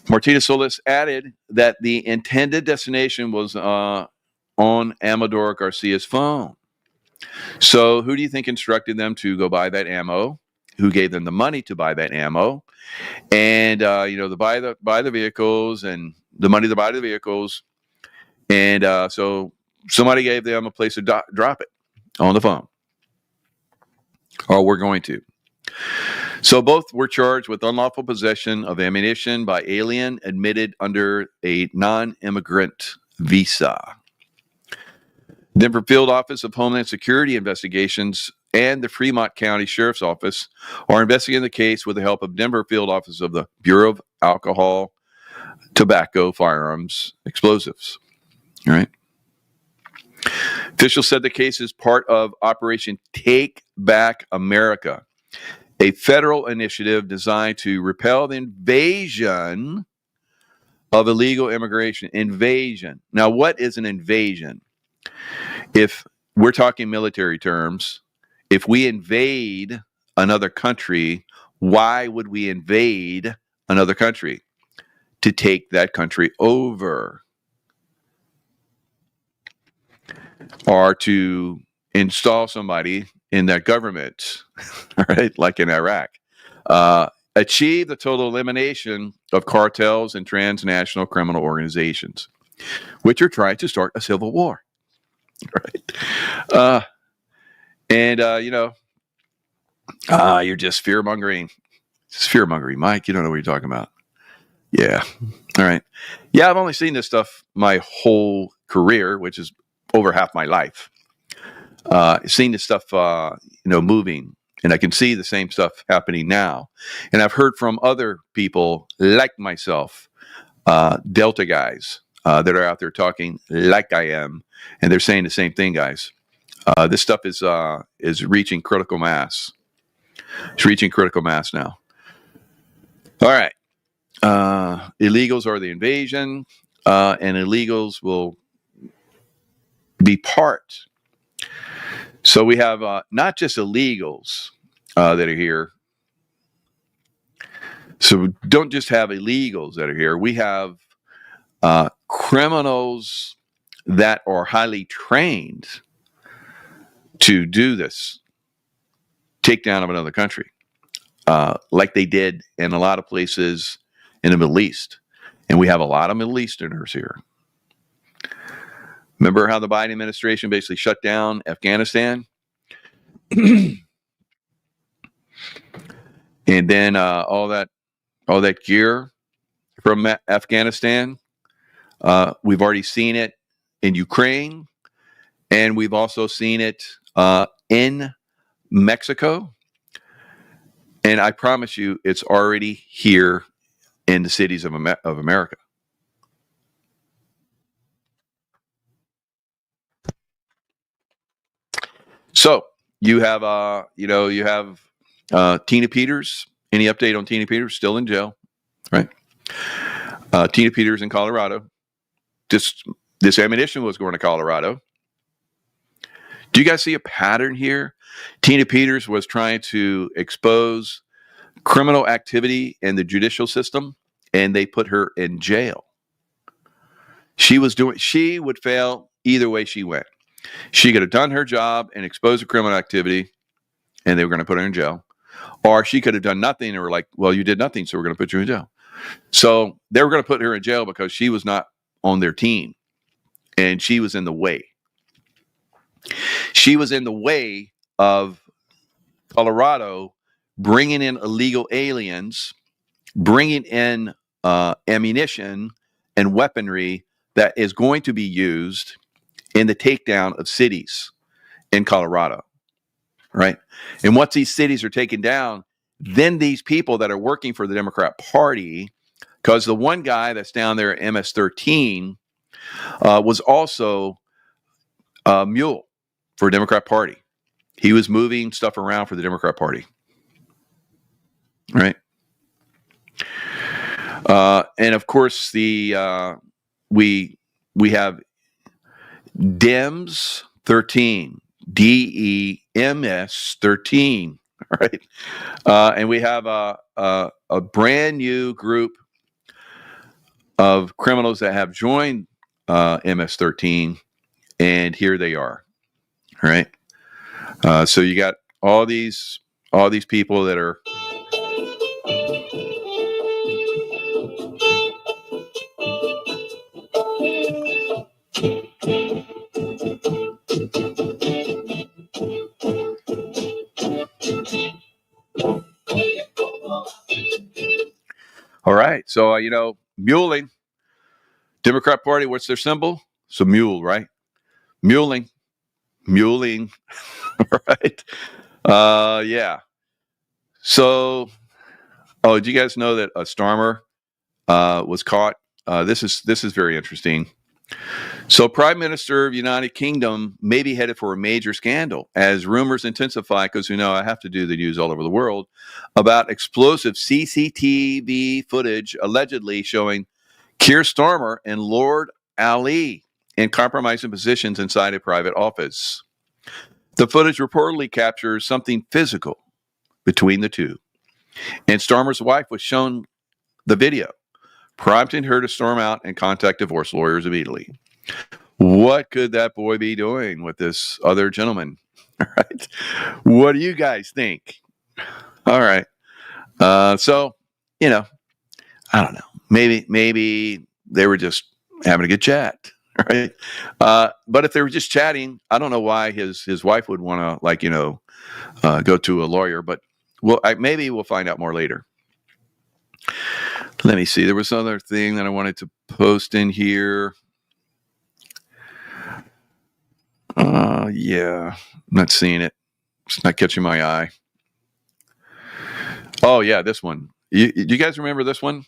S1: Martinez Solis added that the intended destination was on Amador Garcia's phone. So who do you think instructed them to go buy that ammo? Who gave them the money to buy that ammo? And to buy the vehicles and the money to buy the vehicles. And so somebody gave them a place to drop it on the phone. Or we're going to. So both were charged with unlawful possession of ammunition by alien admitted under a non-immigrant visa. Denver Field Office of Homeland Security Investigations and the Fremont County Sheriff's Office are investigating the case with the help of Denver Field Office of the Bureau of Alcohol, Tobacco, Firearms, Explosives. All right. Officials said the case is part of Operation Takeback America, a federal initiative designed to repel the invasion of illegal immigration. Invasion. Now, what is an invasion? If we're talking military terms, if we invade another country, why would we invade another country? To take that country over. Or to install somebody in that government, right? Like in Iraq. Achieve the total elimination of cartels and transnational criminal organizations, which are trying to start a civil war. Right? You're just fear-mongering. It's fear-mongering, Mike. You don't know what you're talking about. Yeah. All right. Yeah, I've only seen this stuff my whole career, which is over half my life. Seen this stuff, moving, and I can see the same stuff happening now. And I've heard from other people like myself, Delta guys, that are out there talking like I am, and they're saying the same thing, guys. This stuff is reaching critical mass. It's reaching critical mass now. All right. Illegals are the invasion, and illegals will be part. So we have not just illegals that are here. So don't just have illegals that are here. We have criminals that are highly trained to do this takedown of another country, like they did in a lot of places in the Middle East. And we have a lot of Middle Easterners here. Remember how the Biden administration basically shut down Afghanistan? And then all that gear from Afghanistan, we've already seen it in Ukraine, and we've also seen it in Mexico. And I promise you, it's already here in the cities of America. So you have, Tina Peters. Any update on Tina Peters? Still in jail, right? Tina Peters in Colorado. This ammunition was going to Colorado. Do you guys see a pattern here? Tina Peters was trying to expose criminal activity in the judicial system, and they put her in jail. She would fail either way she went. She could have done her job and exposed the criminal activity, and they were going to put her in jail. Or she could have done nothing, and were like, well, you did nothing, so we're going to put you in jail. So they were going to put her in jail because she was not on their team, and she was in the way. She was in the way of Colorado bringing in illegal aliens, bringing in ammunition and weaponry that is going to be used in the takedown of cities in Colorado, right? And once these cities are taken down, then these people that are working for the Democrat Party, because the one guy that's down there at MS-13 was also a mule for the Democrat Party. He was moving stuff around for the Democrat Party, right? And of course, we have DEMS 13, DEMS 13, right? And we have a brand new group of criminals that have joined MS 13, and here they are, right? So you got all these people that are. All right. So, muling, Democrat Party, what's their symbol? It's a mule, right? Muling, right? Yeah. So, did you guys know that a Starmer was caught? This is very interesting. So, Prime Minister of United Kingdom may be headed for a major scandal as rumors intensify, because I have to do the news all over the world about explosive CCTV footage allegedly showing Keir Starmer and Lord Ali in compromising positions inside a private office. The footage reportedly captures something physical between the two, and Starmer's wife was shown the video, prompting her to storm out and contact divorce lawyers immediately. What could that boy be doing with this other gentleman? All right. What do you guys think? All right. So, I don't know. Maybe they were just having a good chat, right? But if they were just chatting, I don't know why his wife would want to go to a lawyer. But maybe we'll find out more later. Let me see. There was another thing that I wanted to post in here. Yeah, I'm not seeing it. It's not catching my eye. Oh yeah, this one. You guys remember this one?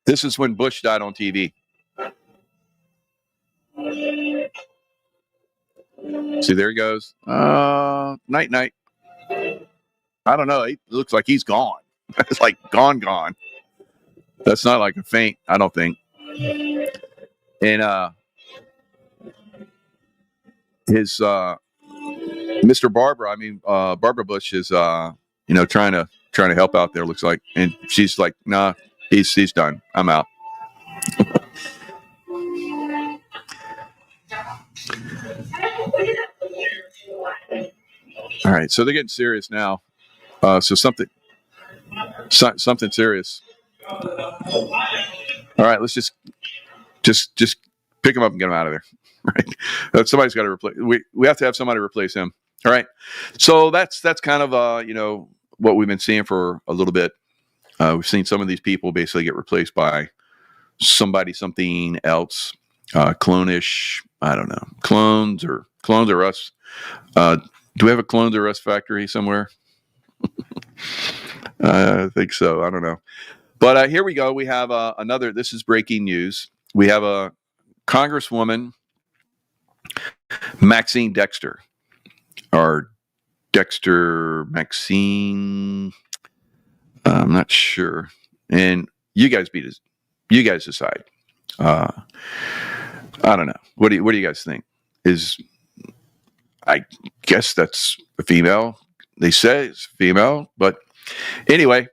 S1: This is when Bush died on TV. See, there he goes. Night. I don't know. It looks like he's gone. It's like gone. That's not like a faint, I don't think. And his Mr. Barbara Bush is trying to help out there, looks like, and she's like, nah, he's done. I'm out. All right, so they're getting serious now. So something serious. All right, let's just pick him up and get him out of there. Right? Somebody's got to replace. We have to have somebody replace him. All right. So that's kind of what we've been seeing for a little bit. We've seen some of these people basically get replaced by something else, clone-ish. I don't know, clones or us. Do we have a Clones or Us factory somewhere? I think so. I don't know. But here we go. We have another. This is breaking news. We have a Congresswoman Maxine Dexter, or Dexter Maxine. I'm not sure. And you guys you guys decide. I don't know. What do you guys think? I guess that's a female. They say it's female, but anyway,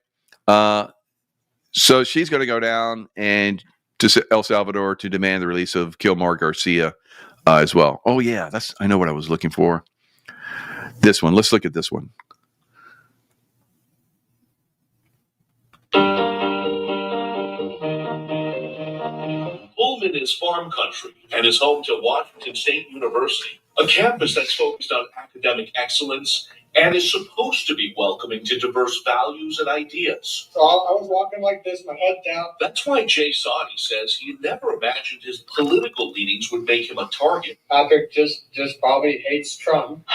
S1: so she's going to go down and to El Salvador to demand the release of Kilmar Garcia as well. Oh yeah, I know what I was looking for. This one. Let's look at this one.
S2: Pullman is farm country and is home to Washington State University, a campus that's focused on academic excellence and is supposed to be welcoming to diverse values and ideas.
S3: So I was walking like this, my head down.
S2: That's why Jay Saudi says he never imagined his political leanings would make him a target.
S3: Patrick just probably hates Trump.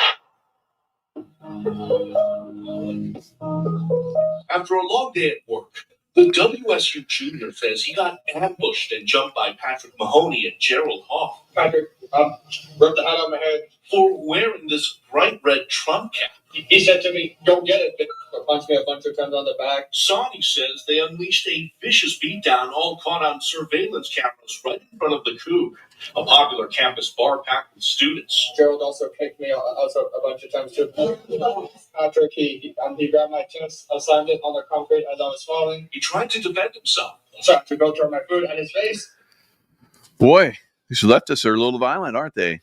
S2: After a long day at work, the WSU junior says he got ambushed and jumped by Patrick Mahoney and Gerald Hoff.
S3: Patrick ripped the hat out of my head
S2: for wearing this bright red Trump cap.
S3: He said to me, "Go get it," but punched me a bunch of times on the back.
S2: Saudi says they unleashed a vicious beatdown, all caught on surveillance cameras right in front of the coup, a popular campus bar packed with students.
S3: Gerald also kicked me also a bunch of times too. Patrick, he grabbed my chest, slammed it on the concrete as I was falling.
S2: He tried to defend himself.
S3: So I had to go throw my food at his face.
S1: Boy, these leftists are a little violent, aren't they?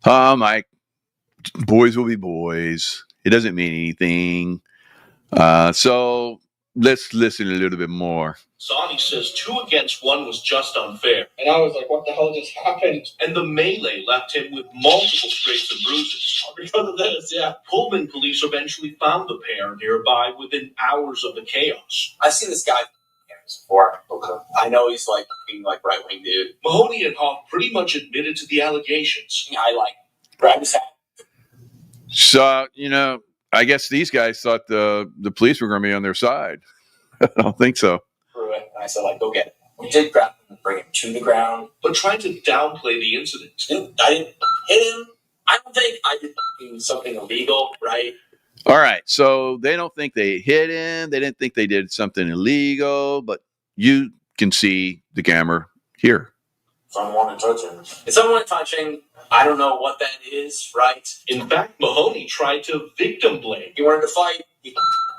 S1: Mike, boys will be boys. It doesn't mean anything. So let's listen a little bit more.
S2: Saudi says 2 against 1 was just unfair.
S3: And I was like, what the hell just happened?
S2: And the melee left him with multiple scrapes and bruises.
S3: Because of this, yeah.
S2: Pullman police eventually found the pair nearby within hours of the chaos.
S4: I've seen this guy before. I know he's being right-wing dude.
S2: Mahoney and Hoff pretty much admitted to the allegations.
S4: I grabbed his hat.
S1: So, I guess these guys thought the police were going to be on their side. I don't think so.
S4: And I said, go get it. We did grab him and bring him to the ground.
S2: But tried to downplay the incident.
S4: I didn't hit him. I don't think I did something illegal, right?
S1: All right. So they don't think they hit him. They didn't think they did something illegal. But you can see the camera here.
S4: Someone touching. If someone touching, I don't know what that is, right?
S2: In fact, Mahoney tried to victim blame.
S4: He wanted to fight. He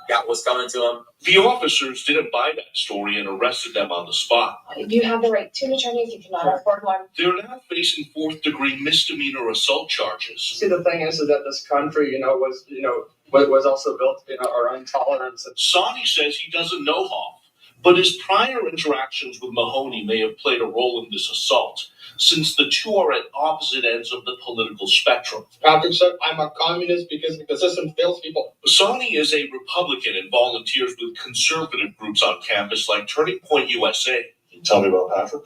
S4: got what's coming to him.
S2: The officers didn't buy that story and arrested them on the spot.
S5: You have the right to an attorney if you cannot afford one.
S2: They're now facing 4th-degree misdemeanor assault charges.
S3: See, the thing is that this country, was also built, our intolerance.
S2: Saudi says he doesn't know Hoff, but his prior interactions with Mahoney may have played a role in this assault, since the two are at opposite ends of the political spectrum.
S3: Patrick said, I'm a communist because the system fails people.
S2: Saudi is a Republican and volunteers with conservative groups on campus like Turning Point USA.
S6: Can you tell me about Patrick?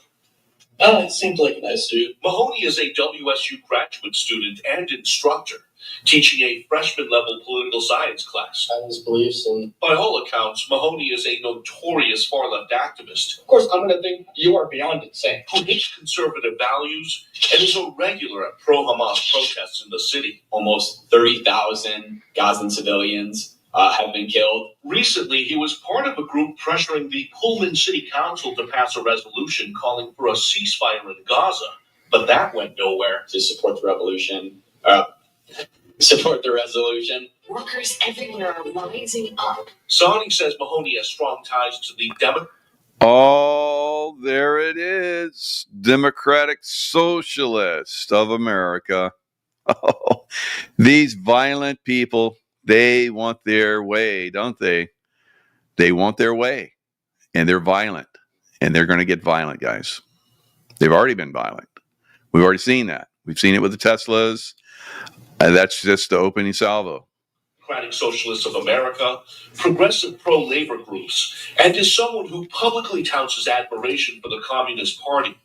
S2: It seems like a nice dude. Mahoney is a WSU graduate student and instructor, teaching a freshman-level political science class.
S6: And his beliefs and...
S2: By all accounts, Mahoney is a notorious far-left activist.
S3: Of course, I'm going to think you are beyond insane.
S2: Who hates conservative values and is a regular at pro-Hamas protests in the city.
S4: Almost 30,000 Gazan civilians have been killed.
S2: Recently, he was part of a group pressuring the Pullman City Council to pass a resolution calling for a ceasefire in Gaza, but that went nowhere.
S4: To support the revolution. Support the resolution.
S5: Workers everywhere are rising up.
S2: Saudi says Mahoney has strong ties to the Democrats.
S1: Oh, there it is. Democratic Socialist of America. Oh, these violent people, they want their way, don't they? They want their way. And they're violent. And they're going to get violent, guys. They've already been violent. We've already seen that. We've seen it with the Teslas. And that's just the opening salvo.
S2: Democratic Socialists of America, progressive pro-labor groups, and is someone who publicly touts his admiration for the Communist Party.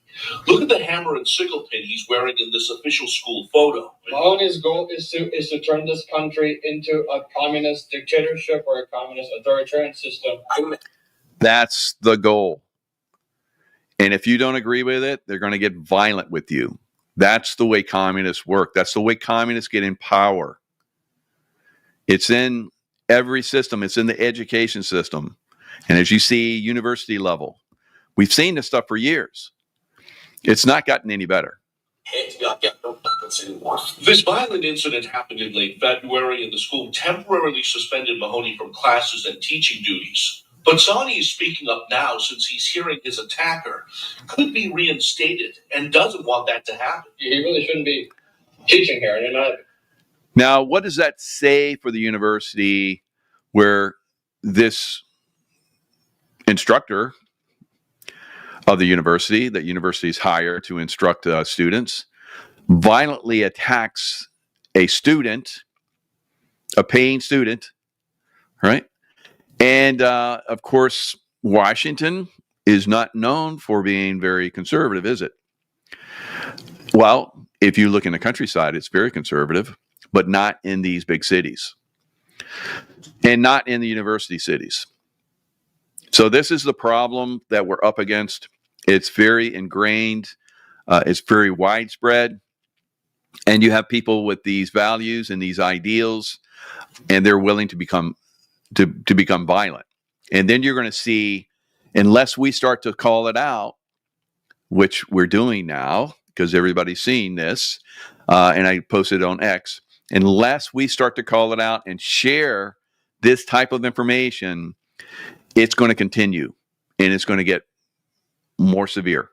S2: Look at the hammer and sickle pin he's wearing in this official school photo.
S3: Mahoney's goal is to turn this country into a communist dictatorship or a communist authoritarian system.
S1: That's the goal. And if you don't agree with it, they're going to get violent with you. That's the way communists work. That's the way communists get in power. It's in every system. It's in the education system. And as you see, university level, we've seen this stuff for years. It's not gotten any better.
S2: This violent incident happened in late February, and the school temporarily suspended Mahoney from classes and teaching duties. But Zani is speaking up now since he's hearing his attacker could be reinstated and doesn't want that to happen.
S3: He really shouldn't be teaching here. You're not.
S1: Now, what does that say for the university where this instructor of the university that universities hire to instruct students violently attacks a student, a paying student, right? And of course, Washington is not known for being very conservative, is it? Well, if you look in the countryside, it's very conservative, but not in these big cities and not in the university cities. So this is the problem that we're up against. It's very ingrained. It's very widespread. And you have people with these values and these ideals, and they're willing to become violent. And then you're going to see, unless we start to call it out, which we're doing now because everybody's seeing this, and I posted it on X, unless we start to call it out and share this type of information, it's going to continue and it's going to get more severe,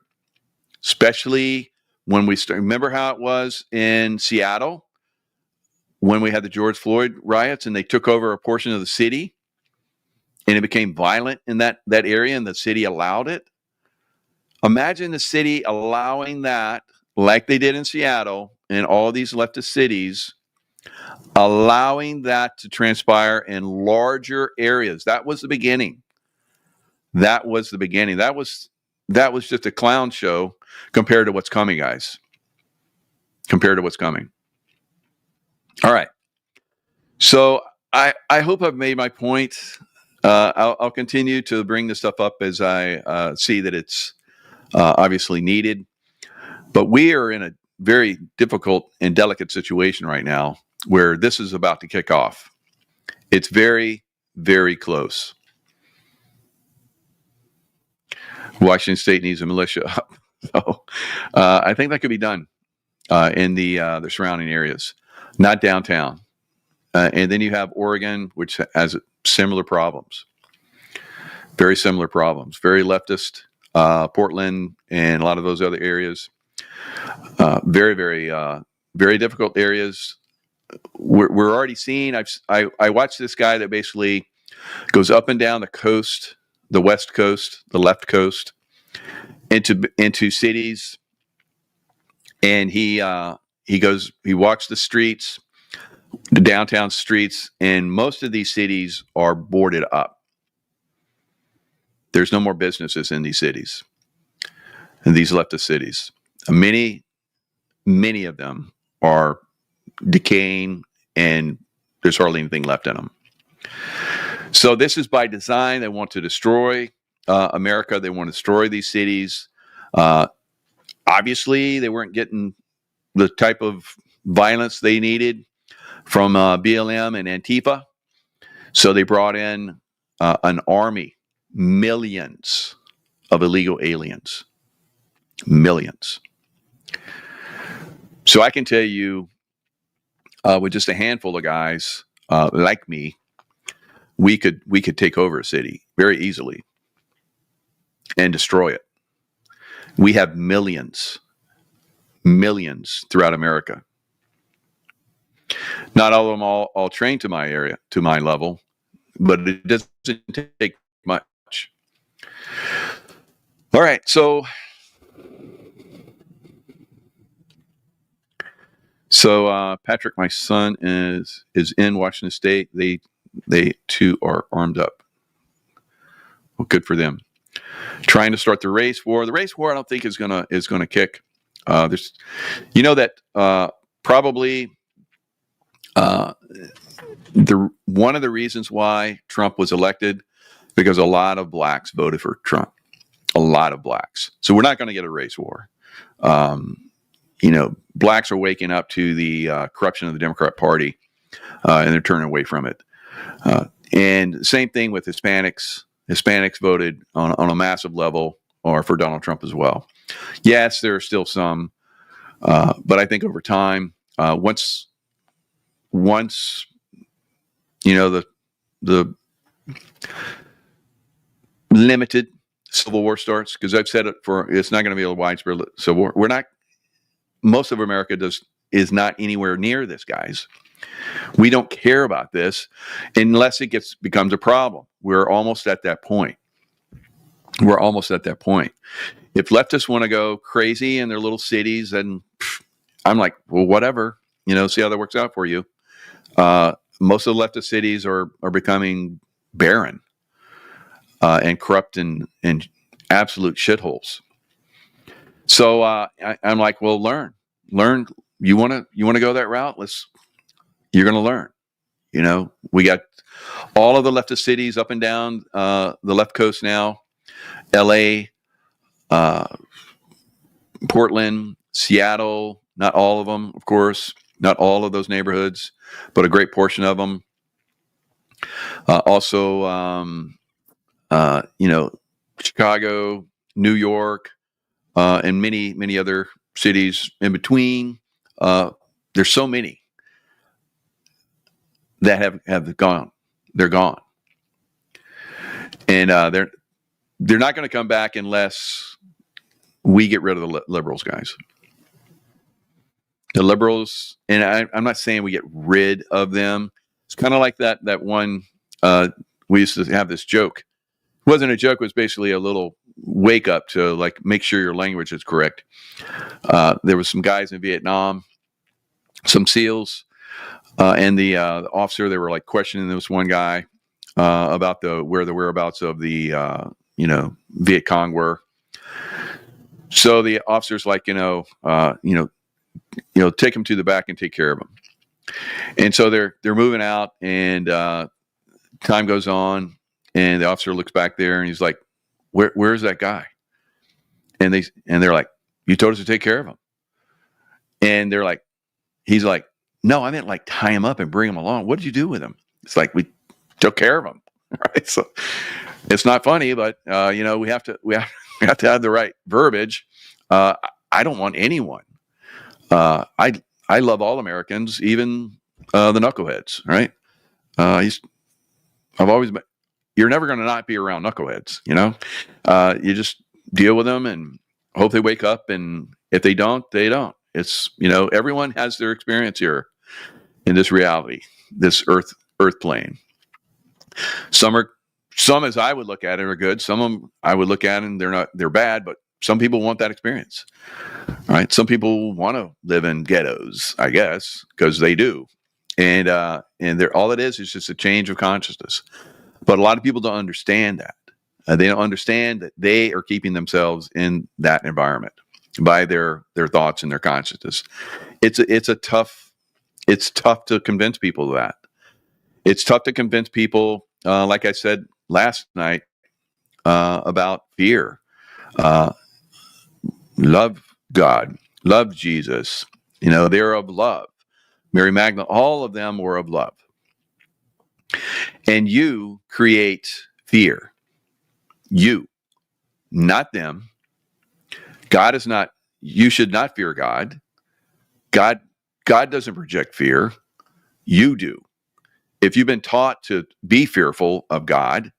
S1: especially when we start. Remember how it was in Seattle when we had the George Floyd riots and they took over a portion of the city and it became violent in that area and the city allowed it? Imagine the city allowing that, like they did in Seattle and all these leftist cities, allowing that to transpire in larger areas. That was the beginning. That was the beginning. That was just a clown show compared to what's coming, guys. Compared to what's coming. All right. So I hope I've made my point. I'll continue to bring this stuff up as I see that it's obviously needed. But we are in a very difficult and delicate situation right now where this is about to kick off. It's very, very close. Washington State needs a militia up. So I think that could be done in the surrounding areas, not downtown. And then you have Oregon, which has similar problems, very similar problems, very leftist. Portland and a lot of those other areas, very, very, very difficult areas. We're already seeing. I watched this guy that basically goes up and down the coast, the west coast, the left coast, into cities, and he walks the streets, the downtown streets, and most of these cities are boarded up. There's no more businesses in these cities, in these leftist cities. Many of them are decaying, and there's hardly anything left in them. So this is by design. They want to destroy America. They want to destroy these cities. Obviously, they weren't getting the type of violence they needed from BLM and Antifa. So they brought in an army, millions of illegal aliens. Millions. So I can tell you, with just a handful of guys like me, we could take over a city very easily and destroy it. We have millions throughout America. Not all of them all trained to my area, to my level, but it doesn't take much. All right, so Patrick, my son, is in Washington State. They too are armed up. Well, good for them. Trying to start the race war. The race war, I don't think is gonna kick. There's, that probably one of the reasons why Trump was elected, because a lot of blacks voted for Trump. A lot of blacks. So we're not going to get a race war. blacks are waking up to the corruption of the Democrat Party, and they're turning away from it. And same thing with Hispanics. Hispanics voted on a massive level or for Donald Trump as well. Yes, there are still some, but I think over time, once the limited civil war starts, because I've said it's not going to be a widespread civil war. We're not. Most of America is not anywhere near this, guys. We don't care about this unless it becomes a problem. We're almost at that point. If leftists want to go crazy in their little cities, then I'm like, well, whatever. See how that works out for you. Most of the leftist cities are becoming barren and corrupt and absolute shitholes. So I'm like, well, learn. You want to go that route? You're going to learn. We got all of the leftist cities up and down the left coast now. L.A., Portland, Seattle. Not all of them, of course. Not all of those neighborhoods, but a great portion of them. Also, Chicago, New York, and many, many other cities in between. There's so many that have gone. They're gone. And they're not going to come back unless we get rid of the liberals, guys. The liberals, and I'm not saying we get rid of them. It's kind of like that one, we used to have this joke. It wasn't a joke. It was basically a little wake up to make sure your language is correct. There was some guys in Vietnam, some SEALs, and the officer, they were questioning this one guy about where the whereabouts of the Viet Cong were. So the officer's like, take him to the back and take care of him. And so they're moving out, and time goes on, and the officer looks back there, and he's like, "Where's that guy?" And they're like, "You told us to take care of him." And he's like, "No, I meant tie him up and bring him along. What did you do with him?" It's like, we took care of him, right? So it's not funny, but we have to have the right verbiage. I don't want anyone. I love all Americans, even the knuckleheads, right? I've always been. You're never going to not be around knuckleheads, You just deal with them and hope they wake up, and if they don't, they don't. It's everyone has their experience here in this reality, this earth plane. Some as I would look at it are good. Some of them I would look at and they're bad, but some people want that experience. All right. Some people want to live in ghettos, I guess, because they do. And all it is just a change of consciousness. But a lot of people don't understand that. They don't understand that they are keeping themselves in that environment by their thoughts and their consciousness. It's tough to convince people of that. It's tough to convince people, like I said last night, about fear. Love God, love Jesus. They're of love. Mary Magdalene, all of them were of love. And you create fear. You, not them. God is not, you should not fear God. God doesn't project fear. You do. If you've been taught to be fearful of God,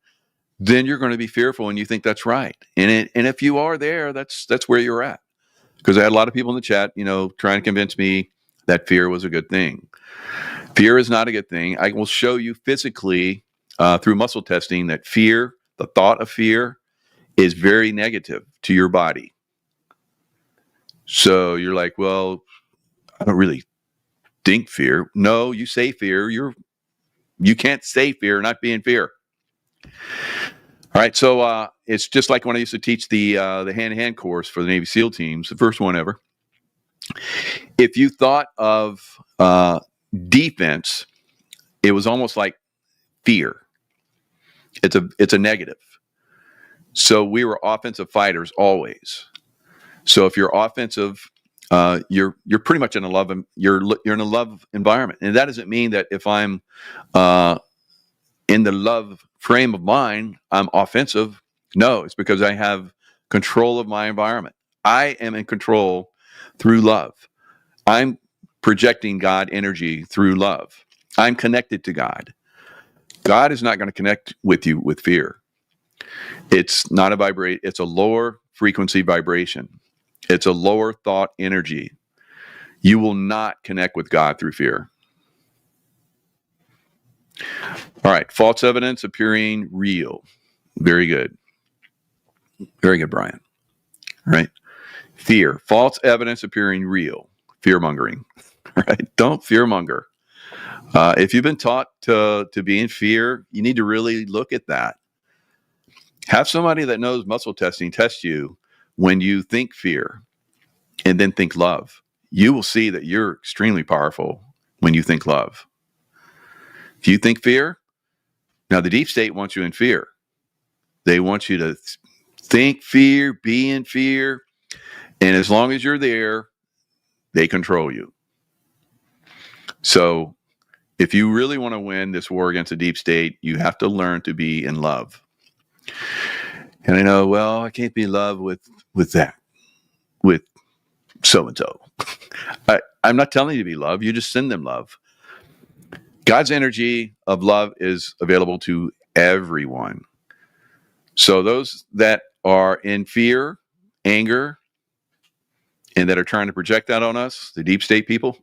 S1: then you're going to be fearful and you think that's right. And if you are there, that's where you're at. Because I had a lot of people in the chat, trying to convince me that fear was a good thing. Fear is not a good thing. I will show you physically through muscle testing that fear, the thought of fear, is very negative to your body. So you're like, well, I don't really think fear. No, you say fear. You can't say fear, not be in fear. All right, so it's just like when I used to teach the hand-to-hand course for the Navy SEAL teams, the first one ever. If you thought of defense, it was almost like fear. It's a negative. So we were offensive fighters always. So if you're offensive, you're pretty much in a love, you're in a love environment. And that doesn't mean that if I'm in the love frame of mind, I'm offensive. No, it's because I have control of my environment. I am in control through love. I'm projecting God energy through love. I'm connected to God. God is not going to connect with you with fear. It's not a vibrate. It's a lower frequency vibration. It's a lower thought energy. You will not connect with God through fear. All right. False evidence appearing real. Very good. Very good, Brian. All right. Fear. False evidence appearing real. Fear mongering. Right. Don't fear monger. If you've been taught to be in fear, you need to really look at that. Have somebody that knows muscle testing test you when you think fear and then think love. You will see that you're extremely powerful when you think love. If you think fear, now the deep state wants you in fear. They want you to think fear, be in fear, and as long as you're there, they control you. So if you really want to win this war against the deep state, you have to learn to be in love. And I know, well, I can't be in love with that, with so-and-so. I'm not telling you to be love. You just send them love. God's energy of love is available to everyone. So those that are in fear, anger, and that are trying to project that on us, the deep state people,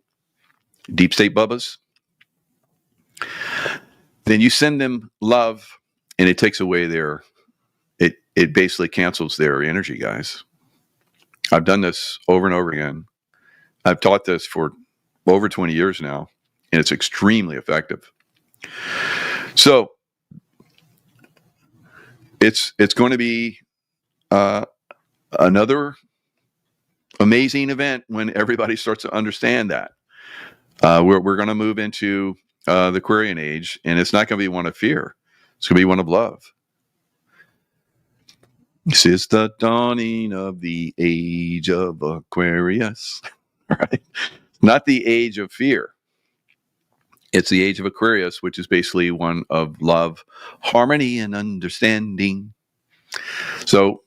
S1: deep state bubbas, then you send them love and it takes away their, it basically cancels their energy, guys. I've done this over and over again. I've taught this for over 20 years now, and it's extremely effective. So it's going to be another amazing event when everybody starts to understand that. We're going to move into the Aquarian age, and it's not going to be one of fear. It's going to be one of love. This is the dawning of the age of Aquarius, right? Not the age of fear. It's the age of Aquarius, which is basically one of love, harmony, and understanding. So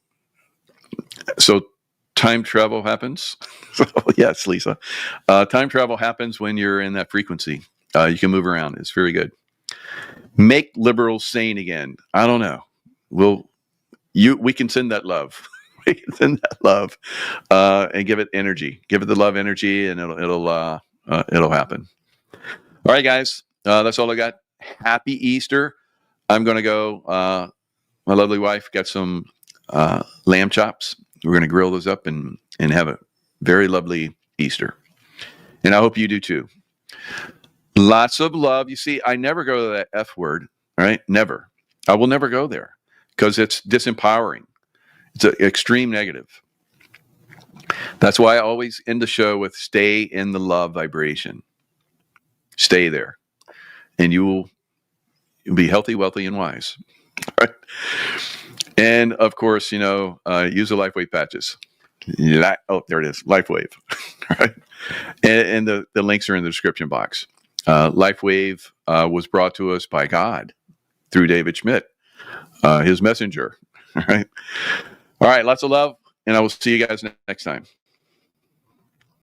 S1: time travel happens. Yes, Lisa. Time travel happens when you're in that frequency. You can move around. It's very good. Make liberals sane again. I don't know. We can send that love. We can send that love and give it energy. Give it the love energy, and it'll happen. All right, guys. That's all I got. Happy Easter. I'm going to go. My lovely wife got some lamb chops. We're going to grill those up and have a very lovely Easter. And I hope you do too. Lots of love. You see, I never go to that F word, right? Never. I will never go there because it's disempowering. It's an extreme negative. That's why I always end the show with stay in the love vibration. Stay there. And you'll be healthy, wealthy, and wise. Right? And of course, use the LifeWave patches. There it is, LifeWave. Right? And the links are in the description box. LifeWave was brought to us by God through David Schmidt, his messenger. All right. Lots of love, and I will see you guys next time.